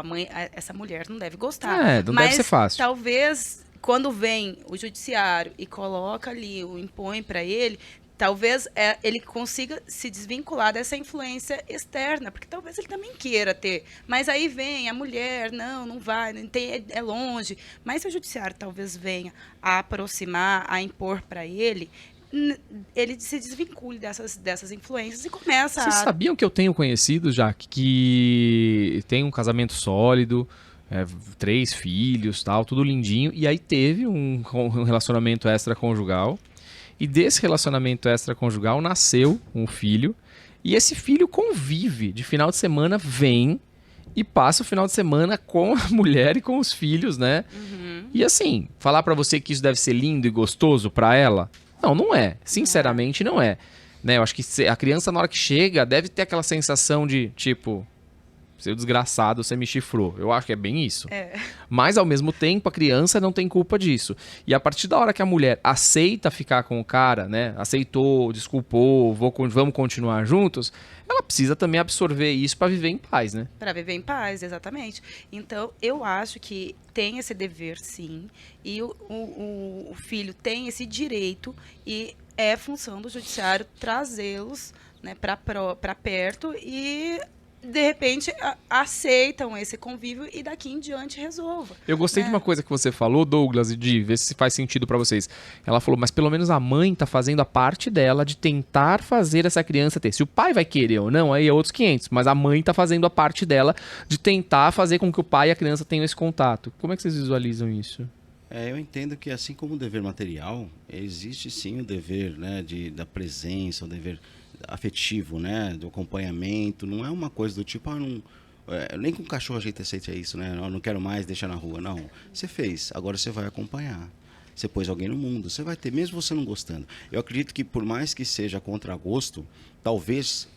B: Essa mulher não deve gostar.
A: Não deve ser fácil.
B: Talvez, quando vem o judiciário e coloca ali, impõe para ele, talvez ele consiga se desvincular dessa influência externa, porque talvez ele também queira ter. Mas aí vem a mulher, não vai, não tem, é longe. Mas se o judiciário talvez venha a aproximar, a impor para ele se desvincule dessas influências e começa
A: Vocês sabiam que eu tenho conhecido, Jaque, que tem um casamento sólido, 3 filhos, tal, tudo lindinho, e aí teve um relacionamento extraconjugal. E desse relacionamento extraconjugal nasceu um filho. E esse filho convive. De final de semana vem e passa o final de semana com a mulher e com os filhos, né? E assim, falar pra você que isso deve ser lindo e gostoso pra ela? Não é. Sinceramente, não é. Né? Eu acho que a criança, na hora que chega, deve ter aquela sensação de, tipo... Seu desgraçado, você me chifrou. Eu acho que é bem isso. Mas, ao mesmo tempo, a criança não tem culpa disso. E a partir da hora que a mulher aceita ficar com o cara, né? Aceitou, desculpou, vamos continuar juntos, ela precisa também absorver isso para viver em paz, né?
B: Para viver em paz, exatamente. Então, eu acho que tem esse dever, sim. E o filho tem esse direito e é função do judiciário trazê-los, né, para perto e... de repente, aceitam esse convívio e daqui em diante resolva.
A: Eu gostei de uma coisa que você falou, Douglas, e de ver se faz sentido pra vocês. Ela falou, mas pelo menos a mãe tá fazendo a parte dela de tentar fazer essa criança ter. Se o pai vai querer ou não, aí é outros 500. Mas a mãe tá fazendo a parte dela de tentar fazer com que o pai e a criança tenham esse contato. Como é que vocês visualizam isso?
D: Eu entendo que assim como o dever material, existe sim o dever, né, da presença, o dever afetivo, né, do acompanhamento. Não é uma coisa do tipo, nem com cachorro a gente aceita isso, né? Não quero mais, deixa na rua. Não, você fez, agora você vai acompanhar. Você pôs alguém no mundo, você vai ter, mesmo você não gostando. Eu acredito que por mais que seja contra gosto, talvez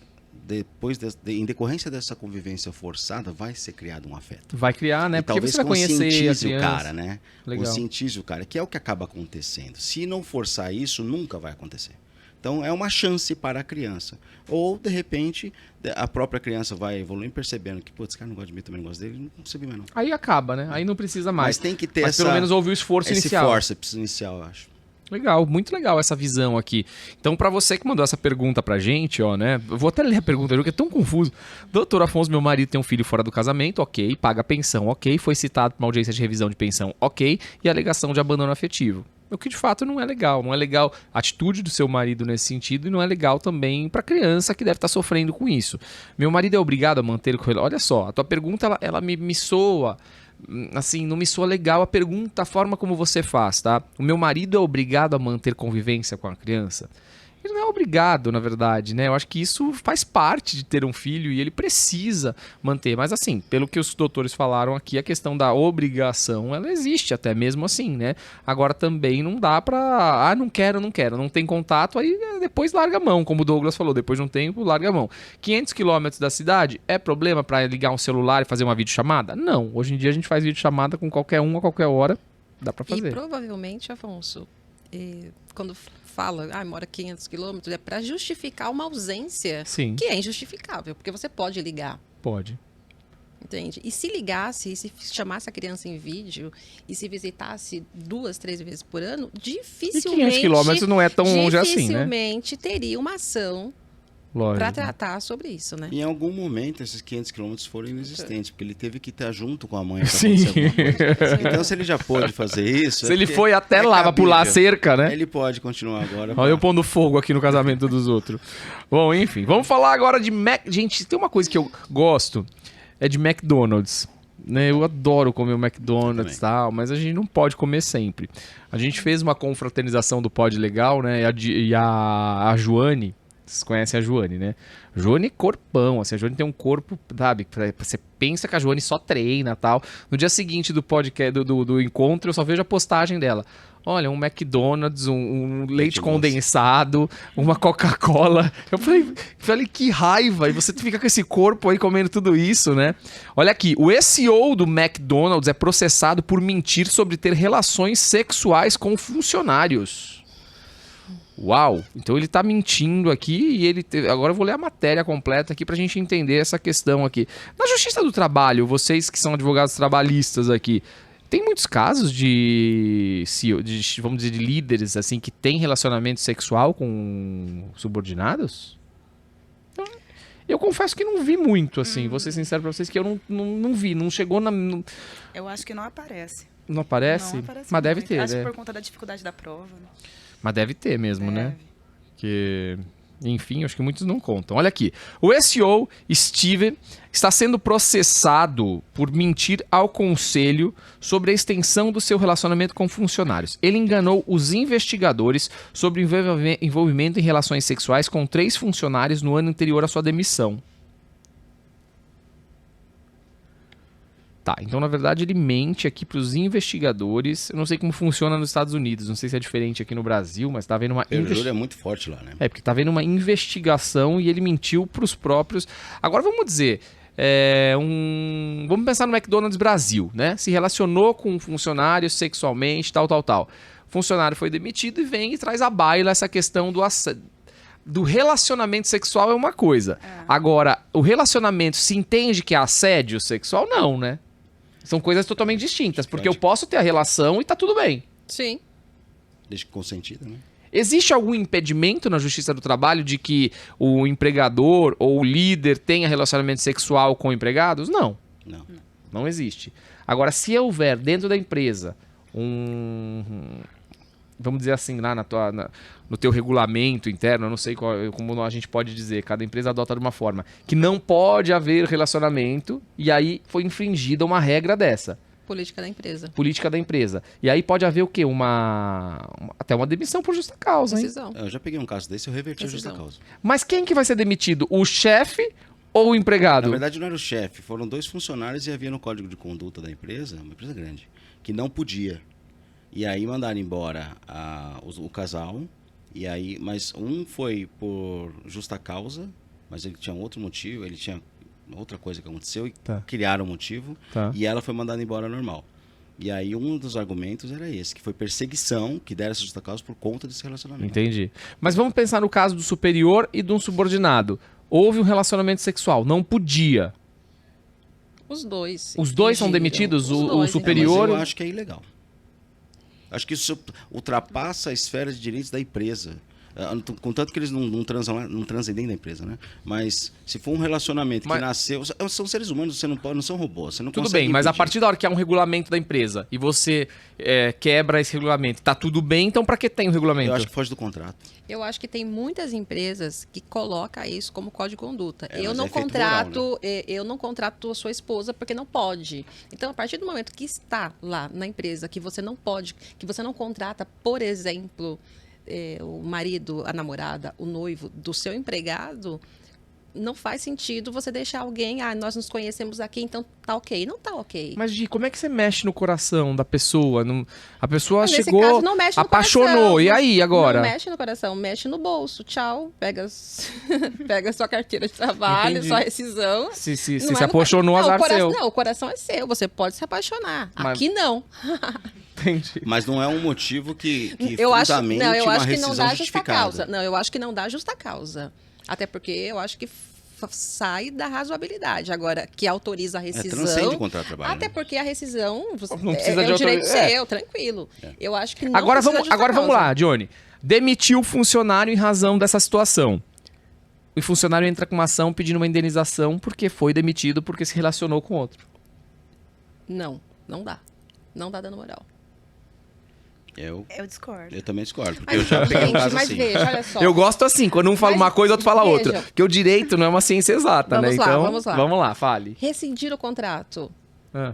D: depois em decorrência dessa convivência forçada, vai ser criado um afeto.
A: Vai criar, né?
D: E
A: porque
D: talvez
A: você vai conhecer
D: o cara, né?
A: Legal.
D: Conscientize o cara, que é o que acaba acontecendo. Se não forçar isso, nunca vai acontecer. Então, é uma chance para a criança. Ou, de repente, a própria criança vai evoluindo, percebendo que, esse cara não gosta de mim, também não gosta dele, não precisa mais não.
A: Aí acaba, né? Aí não precisa mais.
D: Mas tem que ter
A: pelo menos houve o esforço inicial.
D: Esse forceps inicial, eu acho.
A: Legal, muito legal essa visão aqui. Então, pra você que mandou essa pergunta pra gente, ó, né? Eu vou até ler a pergunta, porque é tão confuso. Doutor Afonso, meu marido tem um filho fora do casamento, ok. Paga pensão, ok. Foi citado pra uma audiência de revisão de pensão, ok. E alegação de abandono afetivo. O que de fato não é legal. Não é legal a atitude do seu marido nesse sentido e não é legal também pra criança que deve estar sofrendo com isso. Meu marido é obrigado a manter o... Olha só, a tua pergunta, ela me soa... Assim, não me soa legal a pergunta, a forma como você faz, tá? O meu marido é obrigado a manter convivência com a criança? Ele não é obrigado, na verdade, né? Eu acho que isso faz parte de ter um filho e ele precisa manter. Mas assim, pelo que os doutores falaram aqui, a questão da obrigação, ela existe até mesmo assim, né? Agora também não dá pra... não quero, não tem contato, aí depois larga a mão, como o Douglas falou, depois de um tempo, larga a mão. 500 quilômetros da cidade, é problema pra ligar um celular e fazer uma videochamada? Não, hoje em dia a gente faz videochamada com qualquer um, a qualquer hora, dá pra fazer.
C: E provavelmente, Afonso, quando fala, mora 500 quilômetros, é para justificar uma ausência.
A: Sim.
C: Que é injustificável, porque você pode ligar.
A: Pode.
C: Entende? E se ligasse, e se chamasse a criança em vídeo, e se visitasse 2, 3 vezes por ano, dificilmente...
A: E 500 quilômetros não é tão longe assim, né?
C: Dificilmente teria uma ação para tratar sobre isso, né?
D: Em algum momento, esses 500 quilômetros foram inexistentes, porque ele teve que estar junto com a mãe.
A: Sim.
D: Então, se ele já pôde fazer isso...
A: Se ele foi até lá pra pular a cerca, né?
D: Ele pode continuar agora.
A: Olha eu pondo fogo aqui no casamento dos outros. Bom, enfim, vamos falar agora de Gente, tem uma coisa que eu gosto, é de McDonald's. Né? Eu adoro comer o McDonald's e tal, mas a gente não pode comer sempre. A gente fez uma confraternização do Pod Legal, né? E a Joane... Vocês conhecem a Joane, né? Joane é corpão, assim, a Joane tem um corpo, sabe? Você pensa que a Joane só treina e tal. No dia seguinte do podcast, do encontro, eu só vejo a postagem dela. Olha, um McDonald's, um leite condensado, uma Coca-Cola. Eu falei, que raiva! E você fica com esse corpo aí comendo tudo isso, né? Olha aqui, o CEO do McDonald's é processado por mentir sobre ter relações sexuais com funcionários. Uau! Então ele tá mentindo aqui e agora eu vou ler a matéria completa aqui pra gente entender essa questão aqui. Na Justiça do Trabalho, vocês que são advogados trabalhistas aqui, tem muitos casos de vamos dizer, de líderes assim que têm relacionamento sexual com subordinados? Eu confesso que não vi muito, assim. Vou ser sincero pra vocês que eu não vi, não chegou na...
B: Eu acho que não aparece.
A: Não aparece?
B: Não aparece
A: mas deve
B: muito.
A: ter,
B: acho
A: né?
B: que por conta da dificuldade da prova, né?
A: Mas deve ter mesmo,
B: Deve.
A: né? Que, enfim, acho que muitos não contam. Olha aqui. O SEO, Steve, está sendo processado por mentir ao conselho sobre a extensão do seu relacionamento com funcionários. Ele enganou os investigadores sobre o envolvimento em relações sexuais com 3 funcionários no ano anterior à sua demissão. Tá, então na verdade ele mente aqui para os investigadores. Eu não sei como funciona nos Estados Unidos, não sei se é diferente aqui no Brasil, mas tá havendo uma...
D: O júri é muito forte lá, né?
A: É, porque tá havendo uma investigação e ele mentiu para os próprios... Agora vamos dizer, vamos pensar no McDonald's Brasil, né? Se relacionou com um funcionário sexualmente, tal. O funcionário foi demitido e vem e traz à baila essa questão do relacionamento sexual é uma coisa. Agora, o relacionamento se entende que é assédio sexual? Não, né? São coisas totalmente distintas, porque eu posso ter a relação e tá tudo bem.
C: Sim.
D: Desde que consentida, né?
A: Existe algum impedimento na Justiça do Trabalho de que o empregador ou o líder tenha relacionamento sexual com empregados? Não. Não existe. Agora, se houver dentro da empresa vamos dizer assim, lá no teu regulamento interno, eu não sei como a gente pode dizer, cada empresa adota de uma forma, que não pode haver relacionamento e aí foi infringida uma regra dessa.
C: Política da empresa.
A: Política da empresa. E aí pode haver o quê? Até uma demissão por justa causa, hein?
C: Decisão.
D: Eu já peguei um caso desse, eu reverti a justa causa.
A: Mas quem que vai ser demitido? O chefe ou o empregado?
D: Na verdade, não era o chefe, foram 2 funcionários e havia no código de conduta da empresa, uma empresa grande, que não podia. E aí mandaram embora o casal, e aí, mas um foi por justa causa, mas ele tinha outro motivo, ele tinha outra coisa que aconteceu e criaram um motivo, e ela foi mandada embora normal. E aí um dos argumentos era esse, que foi perseguição, que deram essa justa causa por conta desse relacionamento.
A: Entendi. Mas vamos pensar no caso do superior e de um subordinado. Houve um relacionamento sexual, não podia.
C: Os dois.
A: Os dois são demitidos? O superior...
D: Mas eu acho que é ilegal. Acho que isso ultrapassa a esfera de direitos da empresa. Contanto que eles não transam dentro da empresa, né? Mas se for um relacionamento que nasceu... São seres humanos, você não são robôs. Você não
A: tudo bem, mas a partir da hora que há um regulamento da empresa e você quebra esse regulamento, tá tudo bem, então para que tem o regulamento?
D: Eu acho que foge do contrato.
C: Eu acho que tem muitas empresas que colocam isso como código de conduta.
D: Eu não contrato,
C: eu não contrato a sua esposa porque não pode. Então, a partir do momento que está lá na empresa que você não pode, que você não contrata, por exemplo... o marido, a namorada, o noivo do seu empregado, não faz sentido você deixar alguém, nós nos conhecemos aqui, então tá ok. Não tá ok.
A: Mas, Gi, como é que você mexe no coração da pessoa? A pessoa
C: nesse
A: chegou,
C: caso, não mexe no
A: apaixonou,
C: coração.
A: E aí, agora?
C: Não mexe no coração, mexe no bolso. Tchau, pega sua carteira de trabalho,
A: Entendi.
C: sua rescisão.
A: Se apaixonou, azar seu.
C: Não, o coração é seu, você pode se apaixonar.
A: Mas...
C: Aqui não.
A: Entendi.
D: Mas não é um motivo que
C: eu acho
D: uma
C: que não dá justa
D: justificada.
C: causa. Não, eu acho que não dá justa causa. Até porque eu acho que sai da razoabilidade. Agora, que autoriza a rescisão...
D: transcende o contrato de trabalho.
C: Até porque a rescisão
A: não precisa de
C: o direito seu, tranquilo. Eu acho que não
A: Agora
C: precisa
A: vamos lá, Johnny. Demitiu o funcionário em razão dessa situação. O funcionário entra com uma ação pedindo uma indenização porque foi demitido, porque se relacionou com outro.
C: Não dá. Não dá dano moral.
B: Eu discordo.
D: Eu também discordo, porque eu já peguei um caso assim.
C: Veja, olha só.
A: Eu gosto assim, quando um fala uma coisa, outro fala outra. Porque o direito não é uma ciência exata, né? Então, vamos lá, fale.
C: Rescindir o contrato.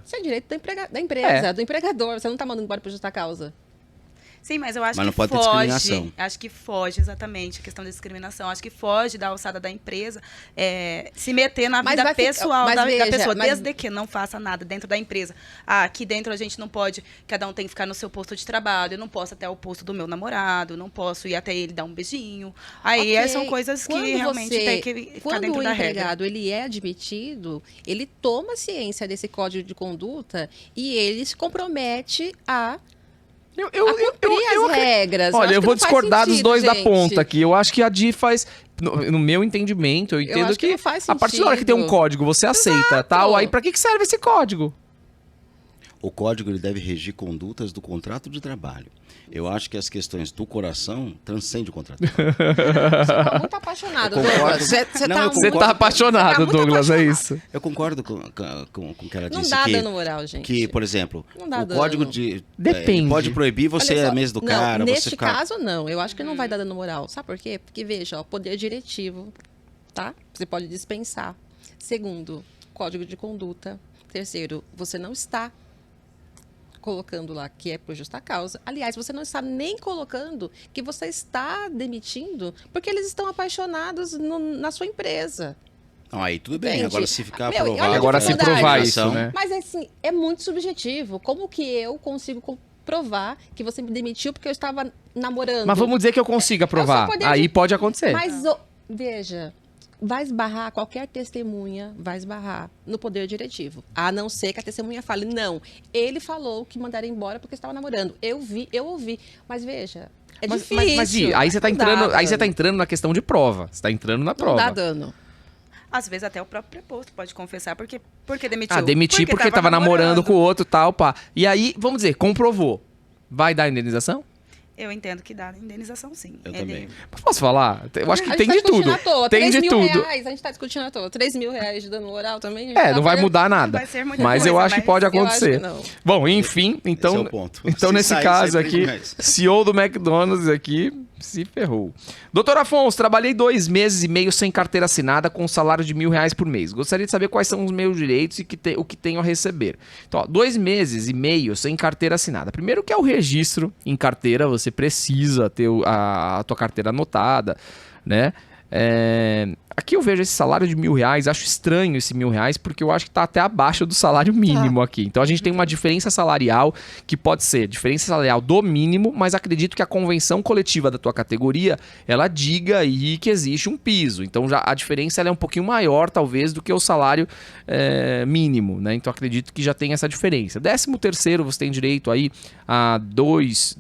C: Isso é direito da empresa, do empregador. Você não está mandando embora por justa causa.
B: Sim, mas eu acho
D: mas
B: que
D: não pode
B: foge.
D: Ter discriminação.
B: Acho que foge, exatamente, a questão da discriminação. Acho que foge da alçada da empresa se meter na vida pessoal da pessoa, desde que não faça nada dentro da empresa. Aqui dentro a gente não pode, cada um tem que ficar no seu posto de trabalho, eu não posso ir até o posto do meu namorado, não posso ir até ele dar um beijinho. Aí são coisas que realmente tem que ficar dentro da regra. Quando o
C: empregado ele é admitido, ele toma ciência desse código de conduta e ele se compromete a cumprir as regras.
A: Olha, eu vou discordar dos dois da ponta aqui. Eu acho que a Di faz... No meu entendimento, eu entendo que a partir da hora que tem um código, você aceita, tal. Aí pra que serve esse código?
D: O código ele deve regir condutas do contrato de trabalho. Eu acho que as questões do coração transcendem o contrato de trabalho.
C: Você está muito apaixonado, Douglas.
A: Você está apaixonado, Douglas, é isso.
D: Eu concordo com o que ela disse.
C: Não dá dano moral, gente.
D: Que, por exemplo, o
C: dano.
D: código de...
A: Depende.
D: pode proibir você a mesa do cara.
C: Neste caso, não. Eu acho que não vai dar dano moral. Sabe por quê? Porque, veja, poder diretivo, tá? Você pode dispensar. Segundo, código de conduta. Terceiro, você não está colocando lá que é por justa causa. Aliás, você não está nem colocando que você está demitindo porque eles estão apaixonados na sua empresa.
D: Não, aí tudo bem.
C: Entende?
D: Agora se ficar provado...
A: Agora se provar isso, né?
C: Mas assim, é muito subjetivo. Como que eu consigo provar que você me demitiu porque eu estava namorando?
A: Mas vamos dizer que eu consiga provar. Aí pode acontecer.
C: Mas, veja... vai esbarrar, qualquer testemunha vai esbarrar no poder diretivo. A não ser que a testemunha fale, não, ele falou que mandaram embora porque estava namorando. Eu ouvi. Mas veja, é difícil.
A: Mas aí você está entrando na questão de prova. Você está entrando na prova.
C: Não dá dano.
B: Às vezes até o próprio preposto pode confessar porque demitiu.
A: Demitir porque estava namorando com o outro, tal, pá. E aí, vamos dizer, comprovou. Vai dar indenização?
B: Eu entendo que dá indenização, sim.
D: Eu também.
A: Posso falar? Eu acho que tem de tudo. Tem de tudo.
C: A gente está discutindo à toa. 3 mil reais de dano moral também.
A: Não vai mudar nada.
B: Vai ser muita
A: mas
B: coisa,
A: eu acho que pode acontecer.
C: Que
A: Bom, enfim, então,
D: esse é o ponto.
A: então nesse caso aqui, CEO do McDonald's aqui, Se ferrou. Doutor Afonso, trabalhei 2 meses e meio sem carteira assinada com um salário de R$1.000 por mês. Gostaria de saber quais são os meus direitos e o que tenho a receber. Então, ó, 2 meses e meio sem carteira assinada. Primeiro que é o registro em carteira, você precisa ter a tua carteira anotada, né? Aqui eu vejo esse salário de R$1.000, acho estranho esse R$1.000, porque eu acho que está até abaixo do salário mínimo aqui. Então a gente tem uma diferença salarial que pode ser diferença salarial do mínimo, mas acredito que a convenção coletiva da tua categoria, ela diga aí que existe um piso. Então já a diferença ela é um pouquinho maior, talvez, do que o salário mínimo, né? Então acredito que já tem essa diferença. 13º, você tem direito aí a 2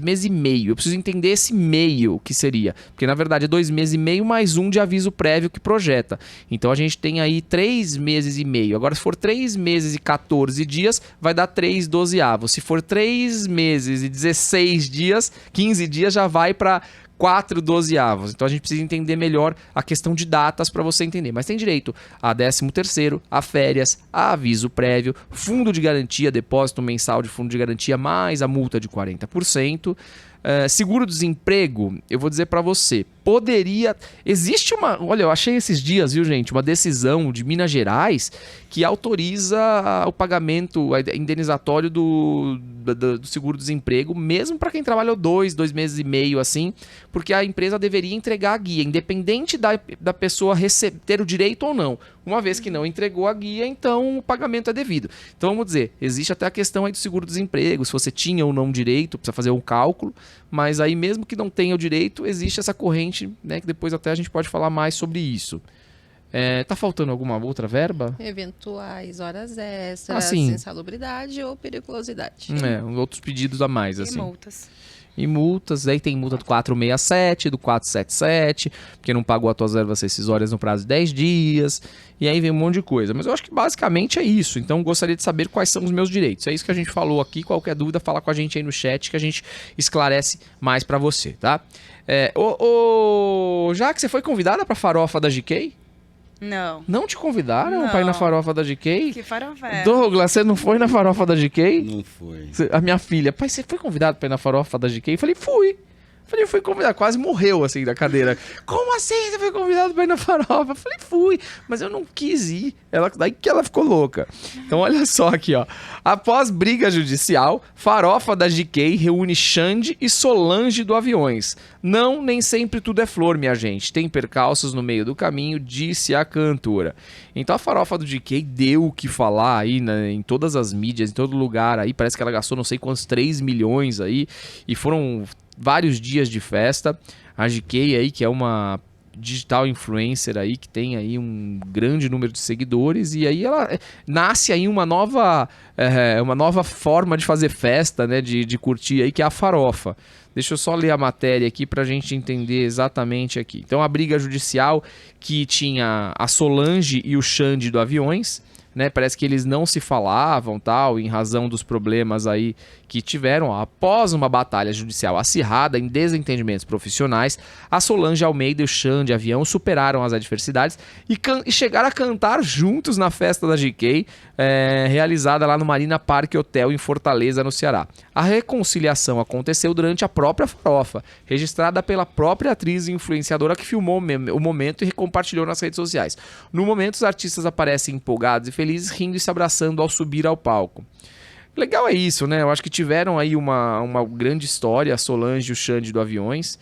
A: meses e meio. Eu preciso entender esse meio que seria, porque na verdade é 2 meses e meio mais um de aviso prévio que projeta. Então a gente tem aí 3 meses e meio. Agora, se for 3 meses e 14 dias, vai dar 3 dozeavos. Se for 3 meses e 16 dias, 15 dias, já vai para 4 dozeavos. Então a gente precisa entender melhor a questão de datas para você entender. Mas tem direito a 13º, a férias, a aviso prévio, fundo de garantia, depósito mensal de fundo de garantia, mais a multa de 40%. Seguro-desemprego, eu vou dizer para você, poderia... Existe uma... Olha, eu achei esses dias, viu, gente, uma decisão de Minas Gerais que autoriza o pagamento indenizatório do seguro-desemprego, mesmo para quem trabalhou 2 meses e meio, assim, porque a empresa deveria entregar a guia, independente da pessoa ter o direito ou não. Uma vez que não entregou a guia, então o pagamento é devido. Então, vamos dizer, existe até a questão aí do seguro-desemprego, se você tinha ou não direito, precisa fazer um cálculo, mas aí mesmo que não tenha o direito, existe essa corrente, né, que depois até a gente pode falar mais sobre isso. Tá faltando alguma outra verba?
C: Eventuais horas extras, insalubridade ou periculosidade.
A: Outros pedidos a mais, assim.
B: E multas.
A: E multas, aí tem multa do 467, do 477, porque não pagou as tuas ervas rescisórias no prazo de 10 dias, e aí vem um monte de coisa. Mas eu acho que basicamente é isso, então gostaria de saber quais são os meus direitos. É isso que a gente falou aqui, qualquer dúvida, fala com a gente aí no chat que a gente esclarece mais pra você, tá? Já que você foi convidada pra farofa da GK?
B: Não.
A: Não te convidaram pra ir na farofa da GK?
B: Que farofa é?
A: Douglas, você não foi na farofa da GK?
D: Não foi.
A: A minha filha, pai, você foi convidado pra ir na farofa da GK? Eu falei, fui. Fui convidado, quase morreu assim da cadeira. Como assim você foi convidado pra ir na farofa? Eu falei, fui, mas eu não quis ir. Daí que ela ficou louca. Então olha só aqui, ó. Após briga judicial, farofa da GK reúne Xande e Solange do Aviões. Não, nem sempre tudo é flor, minha gente. Tem percalços no meio do caminho, disse a cantora. Então a farofa do GK deu o que falar aí, né, em todas as mídias, em todo lugar aí. Parece que ela gastou não sei quantos 3 milhões aí. E foram vários dias de festa. A GK aí, que é uma digital influencer aí, que tem aí um grande número de seguidores, e aí ela nasce aí uma nova forma de fazer festa, né, de curtir aí, que é a farofa. Deixa eu só ler a matéria aqui pra gente entender exatamente aqui. Então a briga judicial que tinha a Solange e o Xande do Aviões, né, parece que eles não se falavam, tal, em razão dos problemas aí que tiveram. Após uma batalha judicial acirrada em desentendimentos profissionais, a Solange Almeida e o Xande Avião superaram as adversidades e chegaram a cantar juntos na festa da GK, realizada lá no Marina Park Hotel em Fortaleza, no Ceará. A reconciliação aconteceu durante a própria farofa, registrada pela própria atriz e influenciadora que filmou o momento e compartilhou nas redes sociais. No momento, os artistas aparecem empolgados e felizes, rindo e se abraçando ao subir ao palco. Legal é isso, né? Eu acho que tiveram aí uma grande história, a Solange e o Xande do Aviões,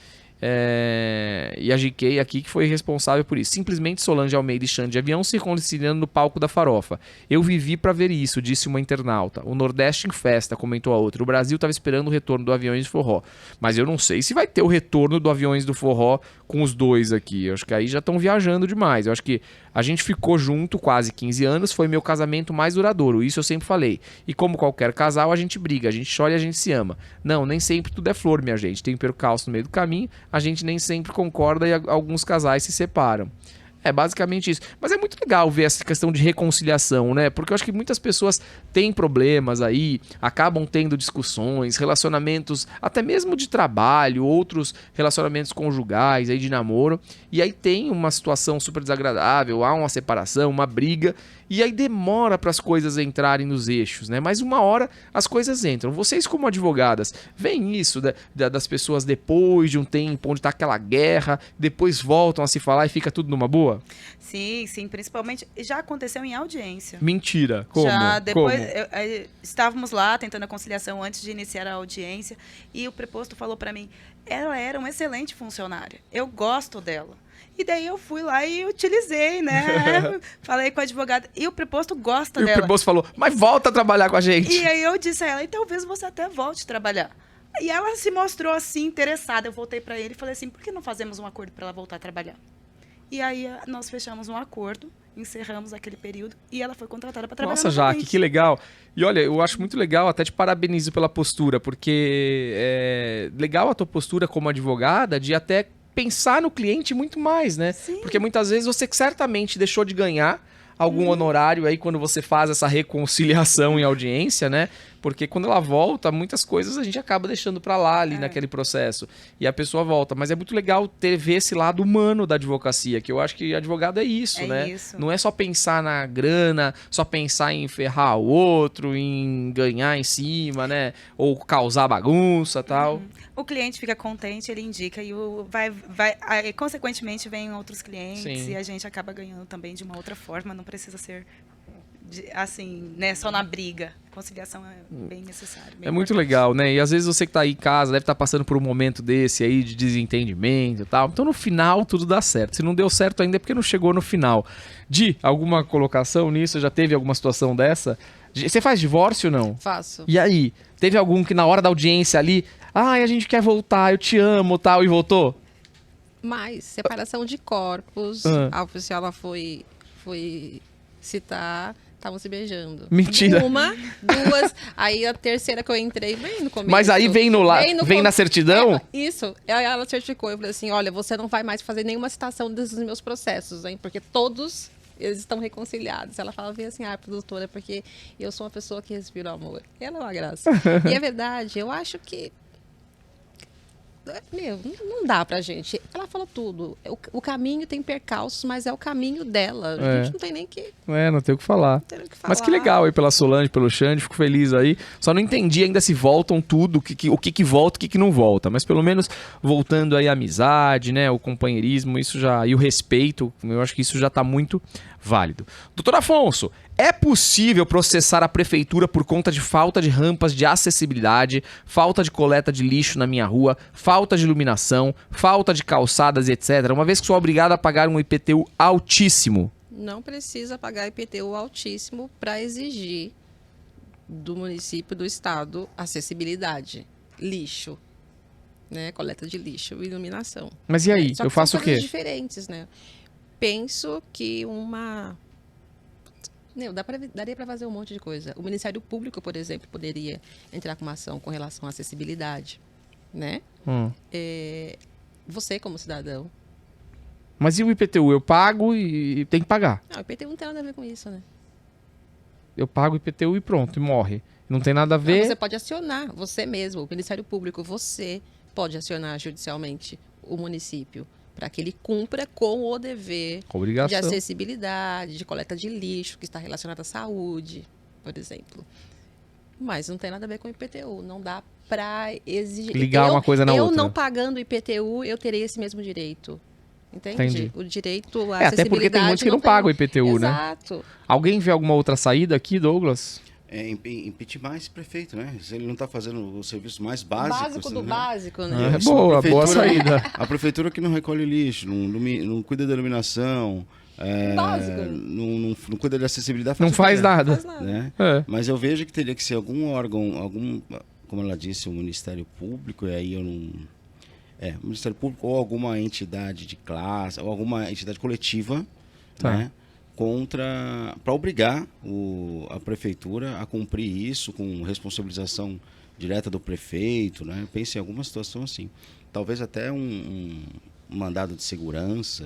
A: e a GK aqui que foi responsável por isso. Simplesmente Solange Almeida e Xande Avião se reconciliando no palco da farofa. Eu vivi pra ver isso, disse uma internauta. O Nordeste em festa, comentou a outra. O Brasil tava esperando o retorno do Aviões do Forró. Mas eu não sei se vai ter o retorno do Aviões do Forró com os dois aqui. Eu acho que aí já estão viajando demais. Eu acho que a gente ficou junto quase 15 anos, foi meu casamento mais duradouro, isso eu sempre falei. E como qualquer casal, a gente briga, a gente chora e a gente se ama. Não, nem sempre tudo é flor, minha gente. Tem percalço no meio do caminho, a gente nem sempre concorda e alguns casais se separam. É basicamente isso. Mas é muito legal ver essa questão de reconciliação, né? Porque eu acho que muitas pessoas têm problemas aí, acabam tendo discussões, relacionamentos até mesmo de trabalho, outros relacionamentos conjugais aí de namoro, e aí tem uma situação super desagradável, há uma separação, uma briga, e aí demora para as coisas entrarem nos eixos, né? Mas uma hora as coisas entram. Vocês como advogadas, veem isso das pessoas depois de um tempo onde tá aquela guerra, depois voltam a se falar e fica tudo numa boa?
B: Sim, sim, principalmente já aconteceu em audiência.
A: Mentira. Como?
B: Já depois
A: Como?
B: Estávamos lá tentando a conciliação antes de iniciar a audiência e o preposto falou para mim, ela era uma excelente funcionária, eu gosto dela. E daí eu fui lá e utilizei, né? Falei com a advogada. E o preposto gosta dela.
A: E o preposto falou, mas volta a trabalhar com a gente.
B: E aí eu disse a ela, e talvez você até volte a trabalhar. E ela se mostrou assim, interessada. Eu voltei para ele e falei assim, por que não fazemos um acordo para ela voltar a trabalhar? E aí nós fechamos um acordo, encerramos aquele período e ela foi contratada para trabalhar.
A: Nossa, Jaque, que legal. E olha, eu acho muito legal, até te parabenizo pela postura, porque é legal a tua postura como advogada de até pensar no cliente muito mais, né?
B: Sim.
A: Porque muitas vezes você certamente deixou de ganhar algum honorário aí quando você faz essa reconciliação em audiência, né? Porque quando ela volta, muitas coisas a gente acaba deixando pra lá ali naquele processo. E a pessoa volta. Mas é muito legal ver esse lado humano da advocacia, que eu acho que advogado é isso, né?
B: Isso.
A: Não é só pensar na grana, só pensar em ferrar o outro, em ganhar em cima, né? Ou causar bagunça e tal.
B: O cliente fica contente, ele indica e aí, consequentemente vêm outros clientes.
A: Sim.
B: E a gente acaba ganhando também de uma outra forma, não precisa ser assim, né, só na briga. Conciliação é bem necessário.
A: É muito legal, né? E às vezes você que tá aí em casa deve estar passando por um momento desse aí de desentendimento e tal. Então no final tudo dá certo. Se não deu certo ainda é porque não chegou no final. Di, alguma colocação nisso? Já teve alguma situação dessa? Você faz divórcio ou não?
C: Faço.
A: E aí? Teve algum que na hora da audiência ali, a gente quer voltar, eu te amo, tal, e voltou?
C: Mas separação de corpos, a oficial ela foi citar, estavam se beijando.
A: Mentira.
C: Uma, duas, aí a terceira que eu entrei bem no começo.
A: Mas aí vem na certidão?
C: Isso. Aí ela certificou, eu falei assim, olha, você não vai mais fazer nenhuma citação desses meus processos, hein? Porque todos eles estão reconciliados. Ela fala bem assim, produtora, porque eu sou uma pessoa que respira amor. E ela é uma graça. E é verdade, eu acho que não dá pra gente. Ela falou tudo. O caminho tem percalços, mas é o caminho dela. A gente não tem nem que...
A: Não tem o que falar. Mas que legal aí pela Solange, pelo Xande, fico feliz aí. Só não entendi ainda se voltam tudo, o que volta, o que não volta. Mas pelo menos voltando aí a amizade, né, o companheirismo, isso já, e o respeito, eu acho que isso já tá muito válido. Doutor Afonso, é possível processar a prefeitura por conta de falta de rampas de acessibilidade, falta de coleta de lixo na minha rua, falta de iluminação, falta de calçadas, etc., uma vez que sou obrigado a pagar um IPTU altíssimo?
C: Não precisa pagar IPTU altíssimo para exigir do município, do estado, acessibilidade, lixo, né, coleta de lixo e iluminação.
A: Mas e aí?
C: Só
A: eu
C: que
A: faço
C: são
A: o quê?
C: coisas diferentes, né? Penso que daria para fazer um monte de coisa. O Ministério Público, por exemplo, poderia entrar com uma ação com relação à acessibilidade, né? Você como cidadão.
A: Mas e o IPTU? Eu pago e tem que pagar.
C: O IPTU não tem nada a ver com isso, né?
A: Eu pago o IPTU e pronto, e morre. Não tem nada a ver...
C: Não, você pode acionar, você mesmo, o Ministério Público, você pode acionar judicialmente o município para que ele cumpra com o dever de acessibilidade, de coleta de lixo, que está relacionado à saúde, por exemplo. Mas não tem nada a ver com o IPTU. Não dá para exigir...
A: Ligar uma coisa na outra.
C: Eu não pagando IPTU, eu terei esse mesmo direito. Entende?
A: Entendi.
C: O direito à acessibilidade...
A: Até porque tem muitos que não pagam IPTU, né?
C: Exato.
A: Alguém vê alguma outra saída aqui, Douglas?
D: Impedir mais esse prefeito, né? Se ele não está fazendo o serviço mais básico.
C: Básico do básico, né?
A: Boa saída.
D: A prefeitura que não recolhe lixo, não cuida da iluminação, não cuida da acessibilidade.
A: Não faz nada.
D: Né? Mas eu vejo que teria que ser algum órgão, como ela disse, o Ministério Público, e aí eu não... o Ministério Público ou alguma entidade de classe, ou alguma entidade coletiva, né? Para obrigar a prefeitura a cumprir isso com responsabilização direta do prefeito, né? Pense em alguma situação assim. Talvez até um mandado de segurança,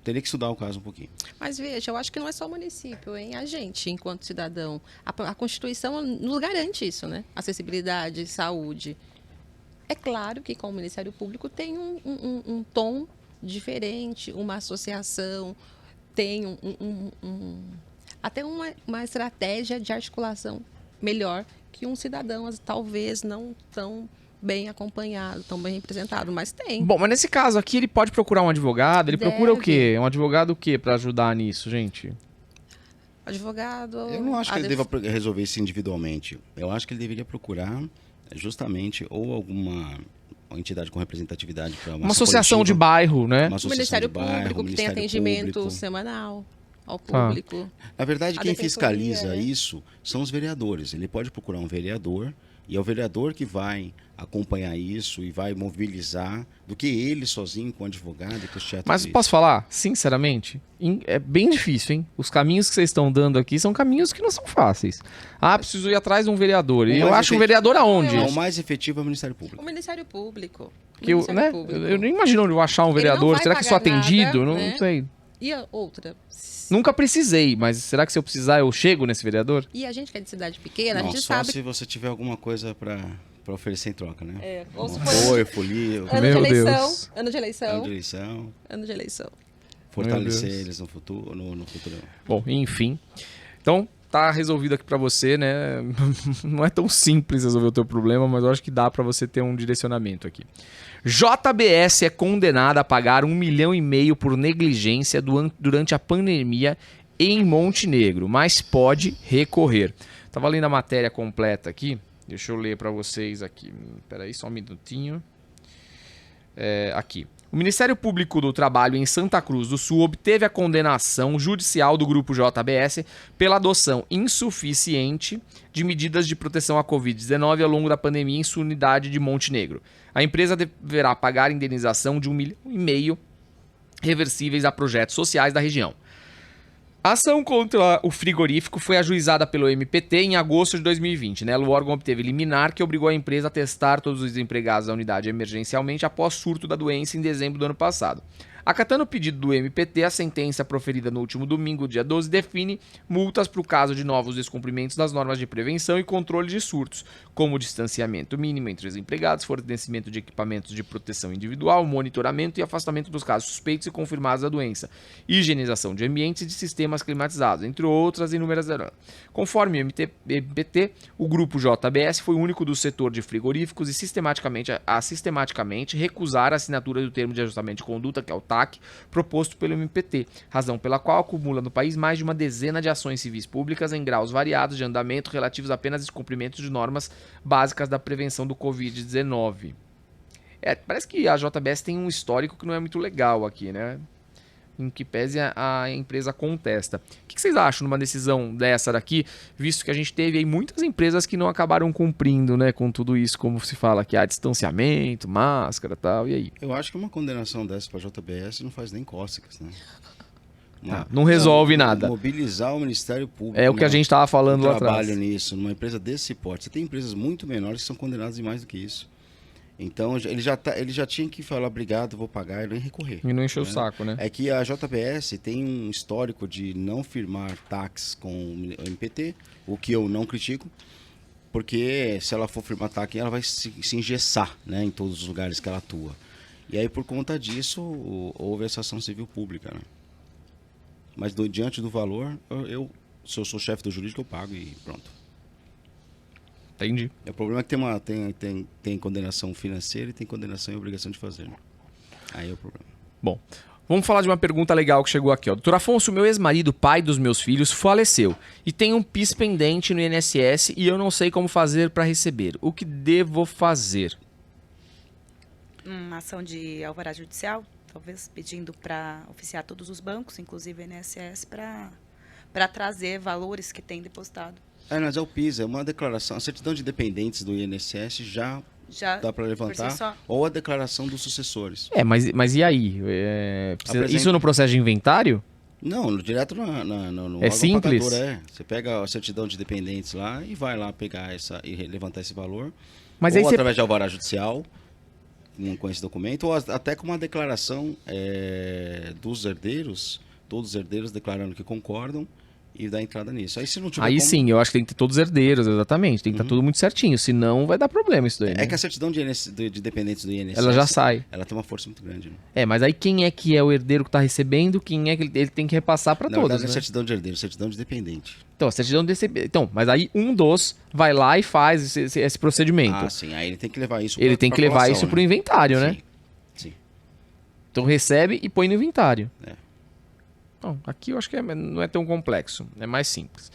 D: teria que estudar o caso um pouquinho.
C: Mas veja, eu acho que não é só o município, hein? A gente, enquanto cidadão, a Constituição nos garante isso, né? Acessibilidade, saúde. É claro que com o Ministério Público tem um tom diferente, uma associação, tem até uma estratégia de articulação melhor que um cidadão, talvez não tão bem acompanhado, tão bem representado, mas tem.
A: Bom, mas nesse caso aqui ele pode procurar um advogado, ele procura o quê? Um advogado o quê para ajudar nisso, gente?
C: Advogado...
D: Eu não acho que ele deva resolver isso individualmente. Eu acho que ele deveria procurar justamente ou alguma entidade com representatividade para
A: uma associação de bairro, né?
C: O Ministério Público, que tem atendimento semanal ao público.
D: Na verdade, quem fiscaliza isso são os vereadores. Ele pode procurar um vereador e é o vereador que vai acompanhar isso e vai mobilizar do que ele sozinho com o advogado e com o teatro.
A: Mas posso falar, sinceramente, é bem difícil, hein? Os caminhos que vocês estão dando aqui são caminhos que não são fáceis. Ah, preciso ir atrás de um vereador. E eu acho um vereador aonde?
D: O mais efetivo é o Ministério Público.
C: O Ministério Público.
A: Eu nem imagino onde eu achar um vereador. Será que eu sou atendido?
C: Nada, né?
A: Não sei.
C: E a outra?
A: Nunca precisei, mas será que se eu precisar eu chego nesse vereador?
C: E a gente que é de cidade pequena,
D: não,
C: a gente
D: só
C: sabe...
D: se você tiver alguma coisa para oferecer em troca, né?
C: Ou se
D: apoio, folia...
C: Ano de eleição.
D: Fortalecer eles no futuro.
A: Bom, enfim. Então, tá resolvido aqui para você, né? Não é tão simples resolver o teu problema, mas eu acho que dá para você ter um direcionamento aqui. JBS é condenada a pagar 1,5 milhão por negligência durante a pandemia em Montenegro, mas pode recorrer. Tava lendo a matéria completa aqui. Deixa eu ler para vocês aqui. Peraí, só um minutinho. Aqui. O Ministério Público do Trabalho em Santa Cruz do Sul obteve a condenação judicial do grupo JBS pela adoção insuficiente de medidas de proteção à Covid-19 ao longo da pandemia em sua unidade de Montenegro. A empresa deverá pagar indenização de 1,5 milhão reversíveis a projetos sociais da região. A ação contra o frigorífico foi ajuizada pelo MPT em agosto de 2020. Nela, o órgão obteve liminar que obrigou a empresa a testar todos os empregados da unidade emergencialmente após surto da doença em dezembro do ano passado. Acatando o pedido do MPT, a sentença proferida no último domingo, dia 12, define multas para o caso de novos descumprimentos das normas de prevenção e controle de surtos, como distanciamento mínimo entre os empregados, fornecimento de equipamentos de proteção individual, monitoramento e afastamento dos casos suspeitos e confirmados da doença, higienização de ambientes e de sistemas climatizados, entre outras inúmeras demandas. Conforme o MPT, o grupo JBS foi o único do setor de frigoríficos a sistematicamente recusar a assinatura do termo de ajustamento de conduta, que é o TAC, proposto pelo MPT, razão pela qual acumula no país mais de uma dezena de ações civis públicas em graus variados de andamento relativos apenas a descumprimentos de normas básicas da prevenção do Covid-19. Parece que a JBS tem um histórico que não é muito legal aqui, né? Em que pese a empresa contesta. O que vocês acham numa decisão dessa daqui, visto que a gente teve aí muitas empresas que não acabaram cumprindo, né, com tudo isso, como se fala aqui, distanciamento, máscara e tal, e aí?
D: Eu acho que uma condenação dessa para a JBS não faz nem cócegas, né?
A: Não resolve nada.
D: Mobilizar o Ministério Público.
A: É o que a gente estava falando lá atrás.
D: Trabalho nisso, numa empresa desse porte. Você tem empresas muito menores que são condenadas em mais do que isso. Então, ele já tinha que falar, obrigado, vou pagar e nem recorrer.
A: E não encher o saco, né?
D: É que a JBS tem um histórico de não firmar TACs com o MPT, o que eu não critico, porque se ela for firmar TAC, ela vai se engessar, né, em todos os lugares que ela atua. E aí, por conta disso, houve essa ação civil pública, né? Mas diante do valor, se eu sou chefe do jurídico, eu pago e pronto.
A: Entendi.
D: O problema é que tem condenação financeira e tem condenação e obrigação de fazer. Né? Aí é o problema.
A: Bom, vamos falar de uma pergunta legal que chegou aqui. Ó. Doutor Afonso, meu ex-marido, pai dos meus filhos, faleceu e tem um PIS pendente no INSS e eu não sei como fazer para receber. O que devo fazer?
B: Uma ação de alvará judicial, talvez pedindo para oficiar todos os bancos, inclusive o INSS, para trazer valores que tem depositado.
D: Mas é o PIS, é uma declaração. A certidão de dependentes do INSS já dá para levantar, ou a declaração dos sucessores.
A: Mas e aí? Isso no processo de inventário?
D: Não, direto no
A: é simples?
D: Pagador, Você pega a certidão de dependentes lá e vai lá pegar e levantar esse valor.
A: Mas
D: ou
A: aí
D: através de alvará judicial. com esse documento, ou até com uma declaração dos herdeiros, todos os herdeiros declarando que concordam, e dar entrada nisso. Aí, se não tiver
A: sim, eu acho que tem que ter todos os herdeiros, exatamente. Tem que estar tudo muito certinho, senão vai dar problema isso daí. Né?
D: Que a certidão de dependentes do INSS...
A: Ela já sai.
D: Ela tem uma força muito grande. Né?
A: Mas aí quem é que é o herdeiro que está recebendo, quem é que ele tem que repassar para todos,
D: verdade,
A: né?
D: Não é certidão de herdeiro, certidão de dependente.
A: Então, a certidão de... Então, mas aí um dos vai lá e faz esse procedimento.
D: Sim. Aí ele tem que levar isso
A: Ele tem que levar isso pro inventário, né?
D: Sim.
A: Então recebe e põe no inventário. Bom, aqui eu acho que não é tão complexo, é mais simples.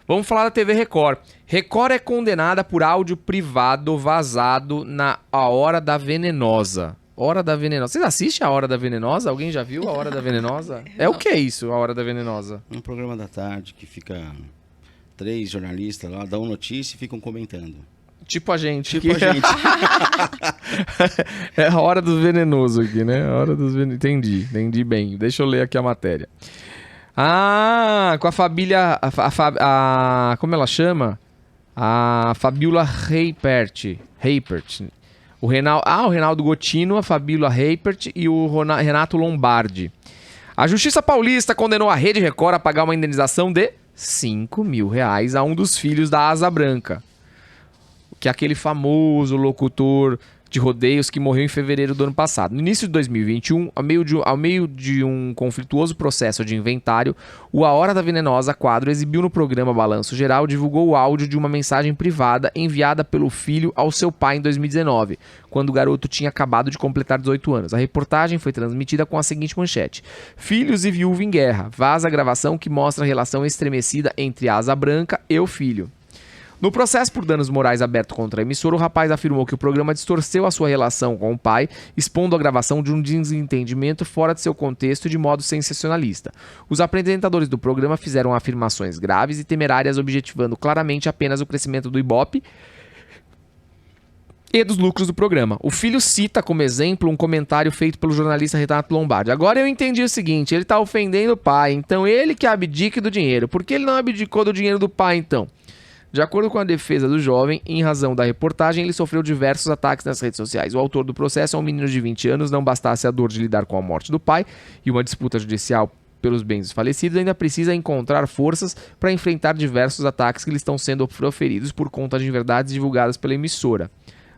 A: Vamos falar da TV Record. Record é condenada por áudio privado vazado na A Hora da Venenosa. Hora da Venenosa. Vocês assistem A Hora da Venenosa? Alguém já viu A Hora da Venenosa? É o que é isso, A Hora da Venenosa?
D: Um programa da tarde que fica 3 jornalistas lá, dão notícia e ficam comentando.
A: Tipo a gente.
D: Tipo a gente.
A: É a hora do venenoso aqui, né? A hora dos entendi bem. Deixa eu ler aqui a matéria. Com a família... como ela chama? A Fabiola Reipert. O Reinaldo Gotino, a Fabiola Reipert e o Renato Lombardi. A Justiça Paulista condenou a Rede Record a pagar uma indenização de R$5 mil a um dos filhos da Asa Branca, que é aquele famoso locutor de rodeios que morreu em fevereiro do ano passado. No início de 2021, ao meio de um conflituoso processo de inventário, o A Hora da Venenosa quadro exibiu no programa Balanço Geral, divulgou o áudio de uma mensagem privada enviada pelo filho ao seu pai em 2019, quando o garoto tinha acabado de completar 18 anos. A reportagem foi transmitida com a seguinte manchete: Filhos e viúva em guerra. Vaza a gravação que mostra a relação estremecida entre a Asa Branca e o filho. No processo por danos morais aberto contra a emissora, o rapaz afirmou que o programa distorceu a sua relação com o pai, expondo a gravação de um desentendimento fora de seu contexto de modo sensacionalista. Os apresentadores do programa fizeram afirmações graves e temerárias, objetivando claramente apenas o crescimento do Ibope e dos lucros do programa. O filho cita como exemplo um comentário feito pelo jornalista Renato Lombardi. Agora eu entendi o seguinte, ele está ofendendo o pai, então ele que abdique do dinheiro. Por que ele não abdicou do dinheiro do pai, então? De acordo com a defesa do jovem, em razão da reportagem, ele sofreu diversos ataques nas redes sociais. O autor do processo é um menino de 20 anos, não bastasse a dor de lidar com a morte do pai e uma disputa judicial pelos bens dos falecidos, ainda precisa encontrar forças para enfrentar diversos ataques que lhe estão sendo proferidos por conta de inverdades divulgadas pela emissora.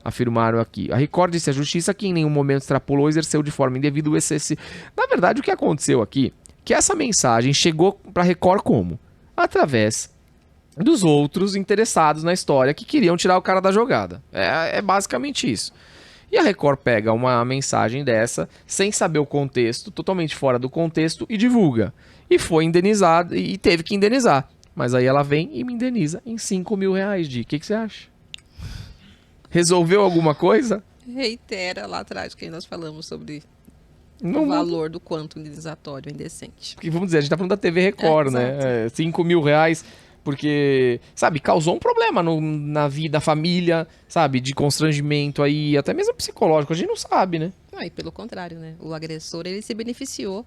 A: Afirmaram aqui. A Record disse à justiça que em nenhum momento extrapolou ou exerceu de forma indevida o excesso. Na verdade, o que aconteceu aqui é que essa mensagem chegou para a Record como? Através dos outros interessados na história que queriam tirar o cara da jogada. É basicamente isso. E a Record pega uma mensagem dessa, sem saber o contexto, totalmente fora do contexto, e divulga. E foi indenizado, e teve que indenizar. Mas aí ela vem e me indeniza em R$5 mil, Di. O que você acha? Resolveu alguma coisa?
C: Reitera lá atrás que nós falamos sobre o valor do quanto indenizatório é indecente.
A: Porque, vamos dizer, a gente tá falando da TV Record, né? R$5 mil, porque, sabe, causou um problema na vida, na família, sabe, de constrangimento aí, até mesmo psicológico, a gente não sabe, né?
C: Não, e pelo contrário, né? O agressor, ele se beneficiou.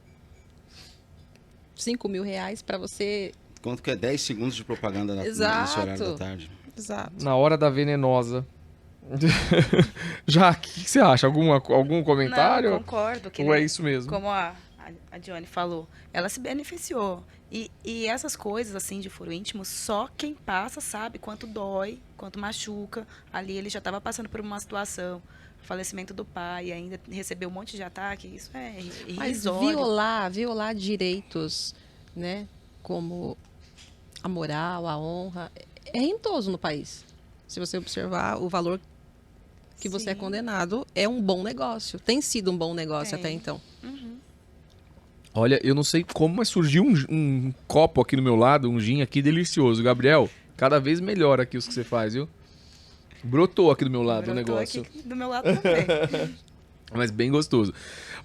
C: R$5 mil pra você...
D: Quanto que é 10 segundos de propaganda nesse horário da tarde?
C: Exato.
A: Na Hora da Venenosa. Já, o que você acha? Algum comentário?
B: Não, concordo. Que
A: ou é isso mesmo?
B: Como a Dione falou, ela se beneficiou. E essas coisas, assim, de furo íntimo, só quem passa sabe quanto dói, quanto machuca. Ali ele já estava passando por uma situação, falecimento do pai, ainda recebeu um monte de ataque, isso é irrisório.
C: Mas violar direitos, né, como a moral, a honra, é rentoso no país. Se você observar o valor que você é condenado, é um bom negócio. Tem sido um bom negócio até então.
B: Uhum.
A: Olha, eu não sei como, mas surgiu um copo aqui do meu lado, um gin aqui delicioso. Gabriel, cada vez melhor aqui os que você faz, viu? Brotou aqui do meu lado o negócio.
B: Aqui do meu lado também.
A: Mas bem gostoso.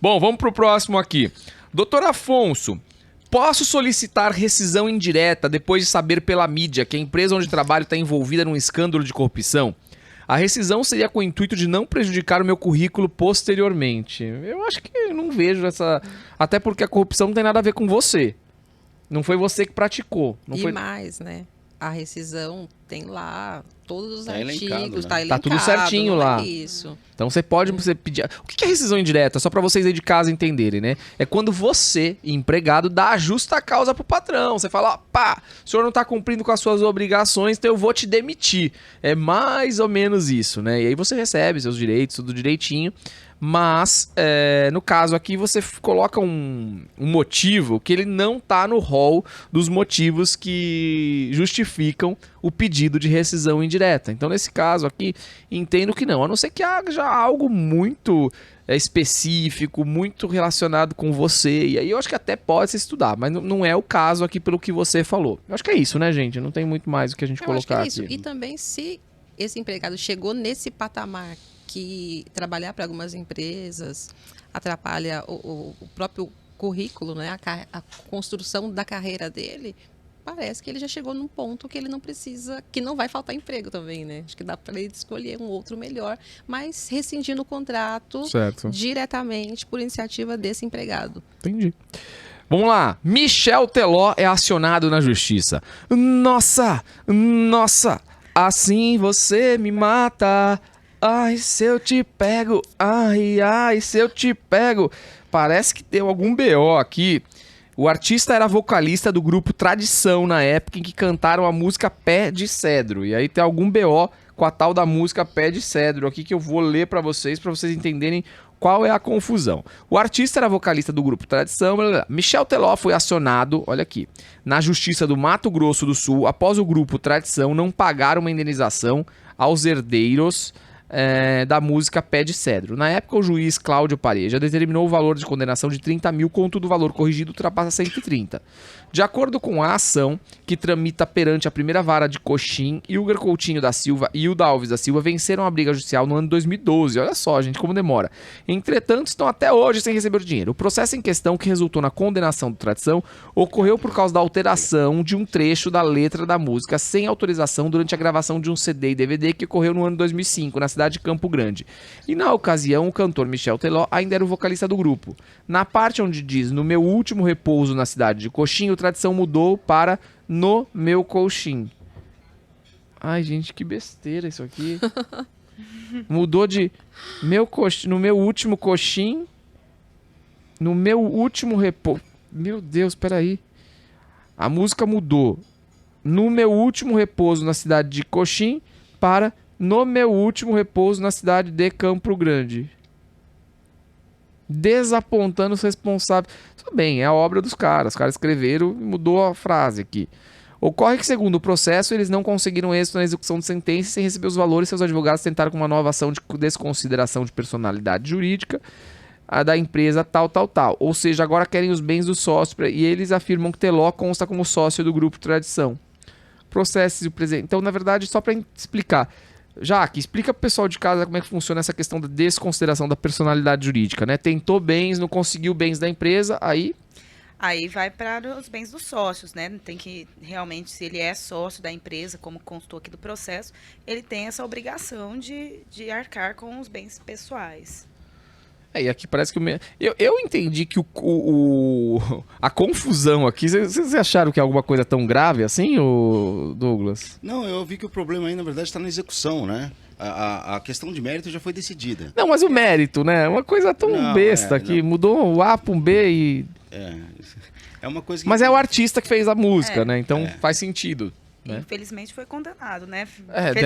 A: Bom, vamos pro próximo aqui. Doutor Afonso, posso solicitar rescisão indireta depois de saber pela mídia que a empresa onde trabalho está envolvida num escândalo de corrupção? A rescisão seria com o intuito de não prejudicar o meu currículo posteriormente. Eu acho que não vejo essa... Até porque a corrupção não tem nada a ver com você. Não foi você que praticou. Não
C: e
A: foi...
C: mais, né? A rescisão tem lá todos os
D: Tá
C: artigos,
D: elencado, né?
C: tá elencado.
A: Tá tudo certinho
C: não
A: lá.
C: É isso.
A: Então você pode pedir. O que é rescisão indireta? Só para vocês aí de casa entenderem, né? É quando você, empregado, dá a justa causa pro patrão. Você fala, pá, o senhor não tá cumprindo com as suas obrigações, então eu vou te demitir. É mais ou menos isso, né? E aí você recebe seus direitos, tudo direitinho. Mas, no caso aqui, você coloca um motivo que ele não tá no rol dos motivos que justificam o pedido de rescisão indireta. Então, nesse caso aqui, entendo que não. A não ser que haja algo muito específico, muito relacionado com você. E aí eu acho que até pode se estudar, mas não é o caso aqui pelo que você falou. Eu acho que é isso, né, gente? Não tem muito mais o que a gente colocar
C: acho que é isso.
A: aqui.
C: E também, se esse empregado chegou nesse patamar que trabalhar para algumas empresas atrapalha o próprio currículo, né? A construção da carreira dele, parece que ele já chegou num ponto que ele não precisa, que não vai faltar emprego também, né? Acho que dá para ele escolher um outro melhor, mas rescindindo o contrato diretamente por iniciativa desse empregado.
A: Entendi. Vamos lá. Michel Teló é acionado na justiça. Nossa, assim você me mata. Ai, se eu te pego. Ai, se eu te pego. Parece que tem algum BO aqui. O artista era vocalista do grupo Tradição na época em que cantaram a música Pé de Cedro. E aí tem algum BO com a tal da música Pé de Cedro aqui que eu vou ler pra vocês entenderem qual é a confusão. O artista era vocalista do grupo Tradição. Michel Teló foi acionado, olha aqui, na Justiça do Mato Grosso do Sul após o grupo Tradição não pagar uma indenização aos herdeiros da música Pé de Cedro. Na época, o juiz Cláudio Pareja determinou o valor de condenação de 30 mil, contudo o valor corrigido ultrapassa 130. De acordo com a ação, que tramita perante a primeira vara de Coxim, Ilger Coutinho da Silva e Hilda Alves da Silva venceram a briga judicial no ano de 2012. Olha só, gente, como demora. Entretanto, estão até hoje sem receber o dinheiro. O processo em questão, que resultou na condenação do Tradição, ocorreu por causa da alteração de um trecho da letra da música sem autorização durante a gravação de um CD e DVD que ocorreu no ano de 2005, na cidade de Campo Grande. E na ocasião, o cantor Michel Teló ainda era o vocalista do grupo. Na parte onde diz "no meu último repouso na cidade de Coxim", o Tradição mudou para "no meu coxim". Ai, gente, que besteira isso aqui. Mudou de no meu último coxim, no meu último repouso. Meu Deus, peraí. A música mudou "no meu último repouso na cidade de Coxim" para "no meu último repouso na cidade de Campo Grande", desapontando os responsáveis. Tudo bem, é a obra dos caras. Os caras escreveram e mudou a frase aqui. Ocorre que, segundo o processo, eles não conseguiram êxito na execução de sentença e, sem receber os valores, seus advogados tentaram com uma nova ação de desconsideração de personalidade jurídica da empresa tal. Ou seja, agora querem os bens do sócio e eles afirmam que Teló consta como sócio do grupo Tradição. Processo e o presente. Então, na verdade, só para explicar. Jaque, explica pro pessoal de casa como é que funciona essa questão da desconsideração da personalidade jurídica, né? Tentou bens, não conseguiu bens da empresa, aí
B: vai para os bens dos sócios, né? Tem que, realmente, se ele é sócio da empresa, como constou aqui do processo, ele tem essa obrigação de arcar com os bens pessoais.
A: E aqui parece que eu entendi que a confusão aqui, vocês acharam que é alguma coisa tão grave assim, Douglas?
D: Não, eu vi que o problema aí, na verdade, está na execução, né? A questão de mérito já foi decidida.
A: Não, mas o mérito, né? Uma coisa tão besta que mudou o A para um B e...
D: É uma coisa que...
A: Mas é o artista que fez a música, né? Então faz sentido. Né?
B: Infelizmente foi condenado, né?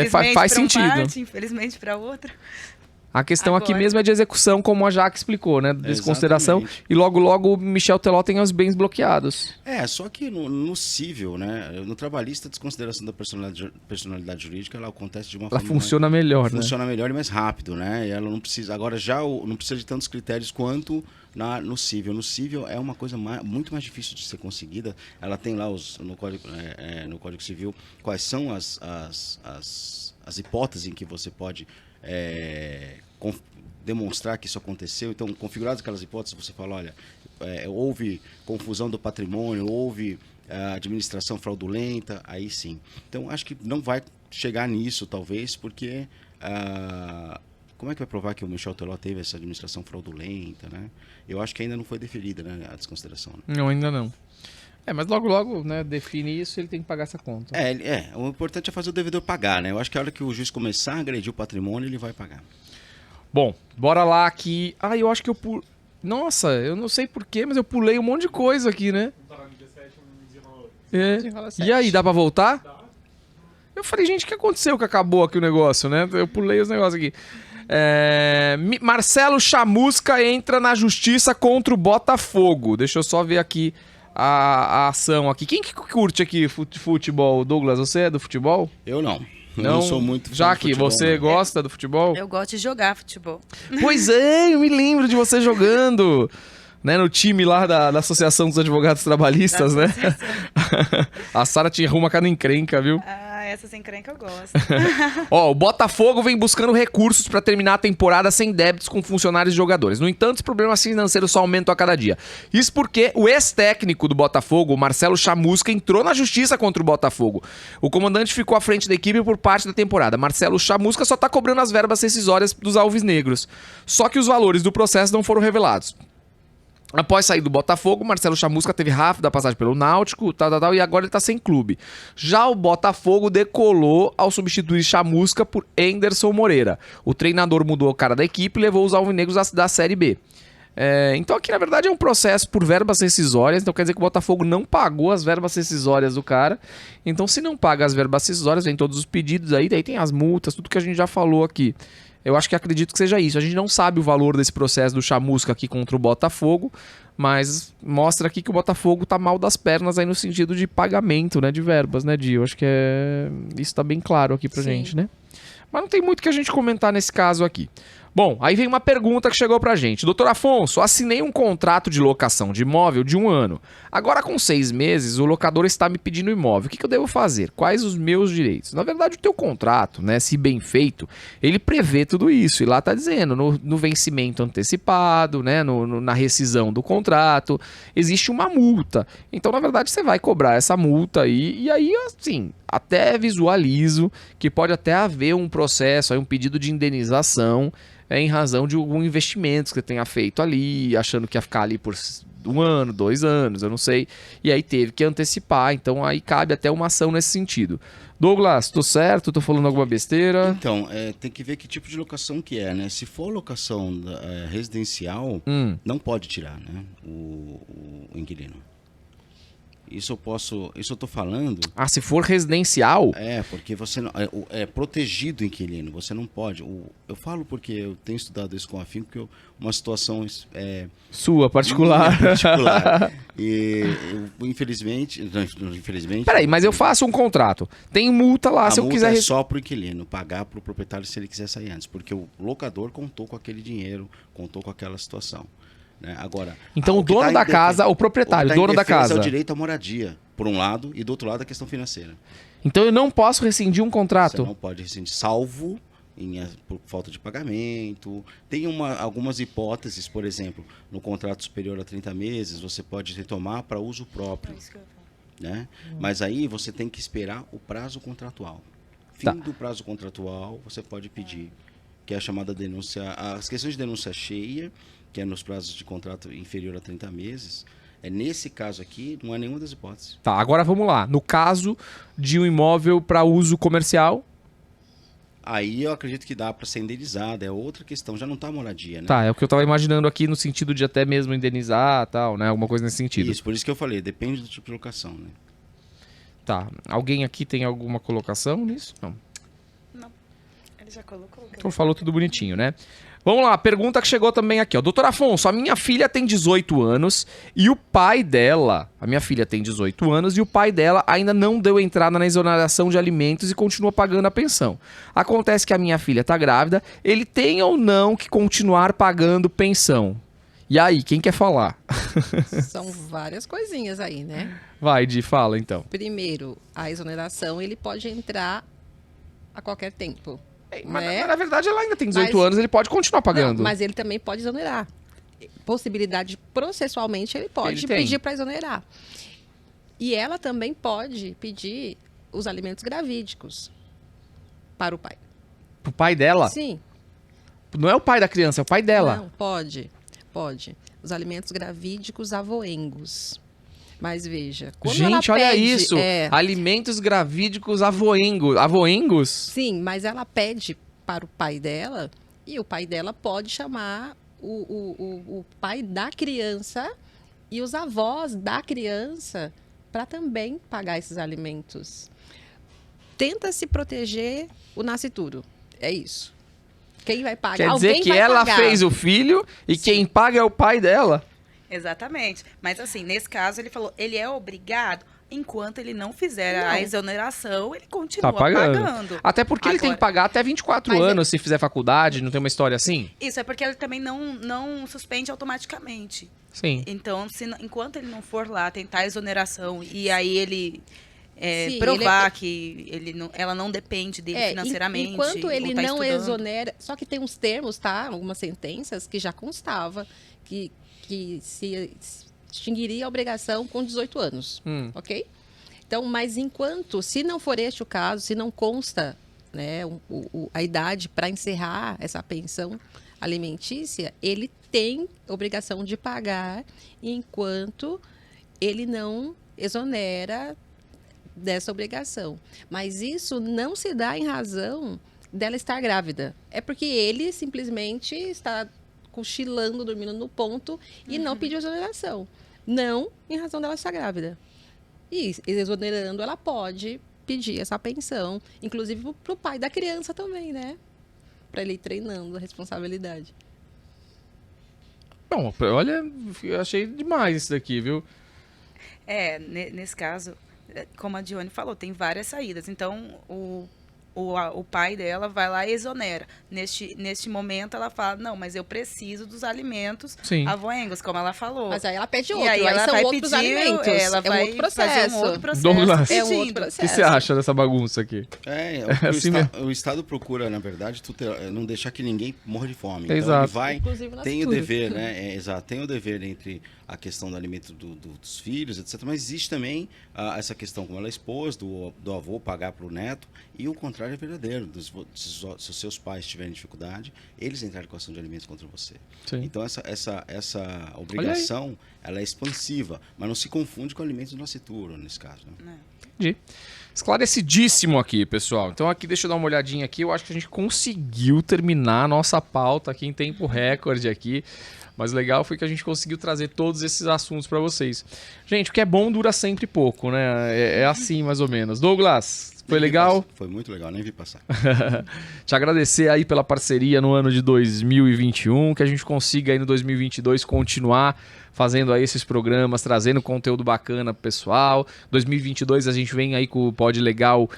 A: Faz sentido.
B: Parte, infelizmente para outra.
A: A questão aqui mesmo é de execução, como a Jaque explicou, né? Desconsideração. E logo o Michel Teló tem os bens bloqueados.
D: Só que no cível, né? No trabalhista, a desconsideração da personalidade jurídica, ela acontece de uma forma...
A: Ela funciona melhor, né?
D: Funciona melhor e mais rápido, né? E ela não precisa... Agora, não precisa de tantos critérios quanto no cível. No cível é uma coisa muito mais difícil de ser conseguida. Ela tem lá no Código Civil quais são as hipóteses em que você pode... demonstrar que isso aconteceu. Então, configuradas aquelas hipóteses, você fala, olha, houve confusão do patrimônio, houve administração fraudulenta, aí sim. Então, acho que não vai chegar nisso, talvez, porque como é que vai provar que o Michel Teló teve essa administração fraudulenta, né? Eu acho que ainda não foi deferida, né, a desconsideração. Né?
A: Não, ainda não. Mas logo, né, define isso, ele tem que pagar essa conta.
D: O importante é fazer o devedor pagar, né? Eu acho que a hora que o juiz começar a agredir o patrimônio, ele vai pagar.
A: Bom, bora lá aqui. Eu acho que Nossa, eu não sei porquê, mas eu pulei um monte de coisa aqui, né? E aí, dá pra voltar? Dá. Eu falei, gente, o que aconteceu que acabou aqui o negócio, né? Eu pulei os negócios aqui. Marcelo Chamusca entra na justiça contra o Botafogo. Deixa eu só ver aqui a ação aqui. Quem que curte aqui futebol? Douglas, você é do futebol?
D: Eu não. Não sou muito fã
A: Jaque,
D: de futebol,
A: você gosta do futebol?
B: Eu gosto de jogar futebol.
A: Pois é, eu me lembro de você jogando, né, no time lá da Associação dos Advogados Trabalhistas, né? A Sara te arruma cada encrenca, viu?
B: Essas encrencas eu gosto.
A: O Botafogo vem buscando recursos para terminar a temporada sem débitos com funcionários e jogadores. No entanto, os problemas financeiros só aumentam a cada dia. Isso porque o ex-técnico do Botafogo, Marcelo Chamusca, entrou na justiça contra o Botafogo. O comandante ficou à frente da equipe por parte da temporada. Marcelo Chamusca só está cobrando as verbas rescisórias dos alvinegros. Só que os valores do processo não foram revelados. Após sair do Botafogo, Marcelo Chamusca teve rápida passagem pelo Náutico, e agora ele tá sem clube. Já o Botafogo decolou ao substituir Chamusca por Anderson Moreira. O treinador mudou a cara da equipe e levou os alvinegros da Série B. Então aqui, na verdade, é um processo por verbas rescisórias, então quer dizer que o Botafogo não pagou as verbas rescisórias do cara. Então, se não paga as verbas rescisórias, vem todos os pedidos aí, daí tem as multas, tudo que a gente já falou aqui. Eu acredito que seja isso. A gente não sabe o valor desse processo do Chamusca aqui contra o Botafogo, mas mostra aqui que o Botafogo tá mal das pernas aí no sentido de pagamento, né, de verbas, né, Di? Eu acho que isso tá bem claro aqui pra gente, né? Mas não tem muito que a gente comentar nesse caso aqui. Bom, aí vem uma pergunta que chegou pra gente. Doutor Afonso, assinei um contrato de locação de imóvel de 1 ano. Agora, com 6 meses, o locador está me pedindo imóvel. O que eu devo fazer? Quais os meus direitos? Na verdade, o teu contrato, né, se bem feito, ele prevê tudo isso. E lá tá dizendo, no vencimento antecipado, né, na rescisão do contrato, existe uma multa. Então, na verdade, você vai cobrar essa multa aí. E aí, assim, até visualizo que pode até haver um processo, aí, um pedido de indenização em razão de algum investimento que você tenha feito ali, achando que ia ficar ali por 1 ano, 2 anos, eu não sei. E aí teve que antecipar, então aí cabe até uma ação nesse sentido. Douglas, tô certo? Tô falando alguma besteira?
D: Então, tem que ver que tipo de locação que é, né? Se for locação residencial, não pode tirar, né, o inquilino. Isso eu tô falando...
A: Se for residencial?
D: Porque você não, é protegido o inquilino, você não pode. Eu falo porque eu tenho estudado isso com afinco, porque uma situação...
A: Sua, particular.
D: E infelizmente...
A: Peraí, mas eu faço um contrato. Tem multa lá, se eu quiser...
D: A multa é só pro inquilino, pagar pro proprietário se ele quiser sair antes, porque o locador contou com aquele dinheiro, contou com aquela situação. Né? Agora,
A: então o dono da casa, o proprietário, o dono da casa...
D: é o direito à moradia, por um lado, e do outro lado a questão financeira.
A: Então eu não posso rescindir um contrato?
D: Você não pode rescindir, salvo por falta de pagamento. Tem algumas hipóteses, por exemplo, no contrato superior a 30 meses, você pode retomar para uso próprio. Né? Mas aí você tem que esperar o prazo contratual. Fim do prazo contratual, você pode pedir, que é a chamada denúncia... As questões de denúncia cheia, que é nos prazos de contrato inferior a 30 meses, nesse caso aqui, não é nenhuma das hipóteses.
A: Agora vamos lá. No caso de um imóvel para uso comercial...
D: Aí eu acredito que dá para ser indenizado, é outra questão, já não tá moradia, né?
A: É o que eu tava imaginando aqui no sentido de até mesmo indenizar, tal, né? Alguma coisa nesse sentido.
D: Isso, por isso que eu falei, depende do tipo de locação, né?
A: Alguém aqui tem alguma colocação nisso? Não.
B: Ele já colocou.
A: Então falou tudo bonitinho, né? Vamos lá, pergunta que chegou também aqui, ó. Doutor Afonso, a minha filha tem 18 anos e o pai dela... A minha filha tem 18 anos e o pai dela ainda não deu entrada na exoneração de alimentos e continua pagando a pensão. Acontece que a minha filha tá grávida, ele tem ou não que continuar pagando pensão? E aí, quem quer falar?
C: São várias coisinhas aí, né?
A: Vai, Di, fala então.
C: Primeiro, a exoneração, ele pode entrar a qualquer tempo.
A: Mas na verdade ela ainda tem 18 anos, ele pode continuar pagando.
C: Não, mas ele também pode exonerar. Possibilidade processualmente ele pode pedir para exonerar. E ela também pode pedir os alimentos gravídicos para o pai.
A: Pro pai dela?
C: Sim.
A: Não é o pai da criança, é o pai dela.
C: Não, pode. Os alimentos gravídicos avoengos. Mas veja, quando
A: gente,
C: ela
A: olha
C: pede,
A: isso. Alimentos gravídicos avoengos. Avoengos?
C: Sim, mas ela pede para o pai dela e o pai dela pode chamar o pai da criança e os avós da criança para também pagar esses alimentos. Tenta se proteger o nascituro. É isso. Quem vai pagar?
A: Quer dizer
C: Alguém
A: que
C: vai
A: ela
C: pagar.
A: fez o filho e quem paga é o pai dela?
B: Exatamente. Mas assim, nesse caso, ele falou, ele é obrigado, enquanto ele não fizer a exoneração, ele continua
A: Tá pagando.
B: pagando.
A: Até porque ele tem que pagar até 24
C: Mas
A: anos se fizer faculdade, não tem uma história assim?
B: Isso é porque ele também não suspende automaticamente.
A: Sim.
B: Então, enquanto ele não for lá tentar a exoneração e aí ele
C: Sim,
B: provar que ela não depende dele financeiramente.
C: Enquanto ele
B: ou tá
C: não
B: estudando.
C: exonera. Só que tem uns termos, tá? Algumas sentenças que já constava que se extinguiria a obrigação com 18 anos. Ok? Então, mas enquanto, se não for este o caso, se não consta, né, a idade para encerrar essa pensão alimentícia, ele tem obrigação de pagar enquanto ele não exonera dessa obrigação. Mas isso não se dá em razão dela estar grávida. É porque ele simplesmente está cochilando, dormindo no ponto e não pediu exoneração. Não em razão dela estar grávida. E exonerando, ela pode pedir essa pensão, inclusive para o pai da criança também, né? Para ele ir treinando a responsabilidade.
A: Bom, olha, eu achei demais isso daqui, viu?
B: Nesse caso, como a Dione falou, tem várias saídas. Então, o pai dela vai lá e exonera. Neste momento, ela fala, não, mas eu preciso dos alimentos avoengos, como ela falou.
C: Mas aí ela pede outro,
B: e aí ela
C: são
B: vai
C: outros
B: pedir,
C: alimentos.
B: Ela vai
C: outro processo.
B: fazer um outro processo.
A: Douglas,
C: é um outro processo.
A: O que você acha dessa bagunça aqui?
D: Assim o Estado procura, na verdade, não deixar que ninguém morra de fome. Então,
A: Exato.
D: ele vai, tem o
C: futuro.
D: dever, né? Exato, tem o dever entre a questão do alimento dos filhos, etc. Mas existe também essa questão, como ela expôs, do avô pagar para o neto, e o contrário é verdadeiro. Se os seus pais tiverem dificuldade, eles entrarem com ação de alimentos contra você.
A: Sim.
D: Então, essa obrigação, ela é expansiva, mas não se confunde com alimentos do nascituro, nesse caso. Né?
A: Entendi. Esclarecidíssimo aqui, pessoal. Então aqui, deixa eu dar uma olhadinha aqui. Eu acho que a gente conseguiu terminar a nossa pauta aqui em tempo recorde aqui. Mas o legal foi que a gente conseguiu trazer todos esses assuntos para vocês. Gente, o que é bom dura sempre pouco, né? É assim, mais ou menos. Douglas, foi legal?
D: Foi muito legal, nem vi passar.
A: Te agradecer aí pela parceria no ano de 2021, que a gente consiga aí no 2022 continuar fazendo aí esses programas, trazendo conteúdo bacana pro pessoal. 2022 a gente vem aí com o Pod Legal,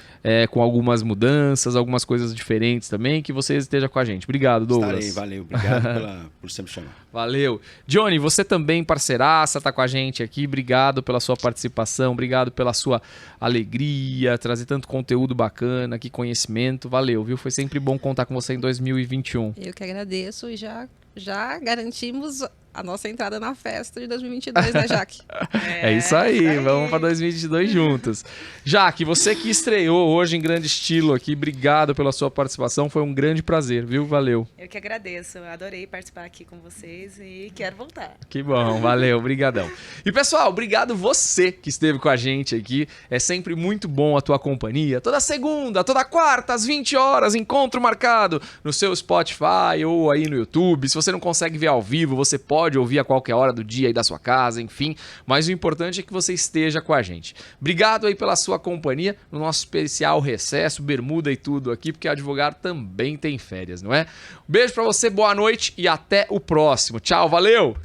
A: com algumas mudanças, algumas coisas diferentes também, que você esteja com a gente. Obrigado, Douglas.
D: Estarei, valeu. Obrigado por sempre chamar.
A: Valeu. Johnny, você também parceiraça, tá com a gente aqui. Obrigado pela sua participação, obrigado pela sua alegria, trazer tanto conteúdo bacana, que conhecimento. Valeu, viu? Foi sempre bom contar com você em 2021.
C: Eu que agradeço e já garantimos a nossa entrada na festa de 2022, né, Jaque?
A: É isso aí, vamos para 2022 juntos. Jaque, você que estreou hoje em grande estilo aqui, obrigado pela sua participação, foi um grande prazer, viu? Valeu.
B: Eu que agradeço, eu adorei participar aqui com vocês e quero voltar.
A: Que bom, valeu, brigadão. E pessoal, obrigado você que esteve com a gente aqui, é sempre muito bom a tua companhia. Toda segunda, toda quarta, às 20 horas, encontro marcado no seu Spotify ou aí no YouTube. Se você não consegue ver ao vivo, você pode ouvir a qualquer hora do dia aí da sua casa, enfim. Mas o importante é que você esteja com a gente. Obrigado aí pela sua companhia no nosso especial recesso, bermuda e tudo aqui, porque advogado também tem férias, não é? Um beijo pra você, boa noite e até o próximo. Tchau, valeu!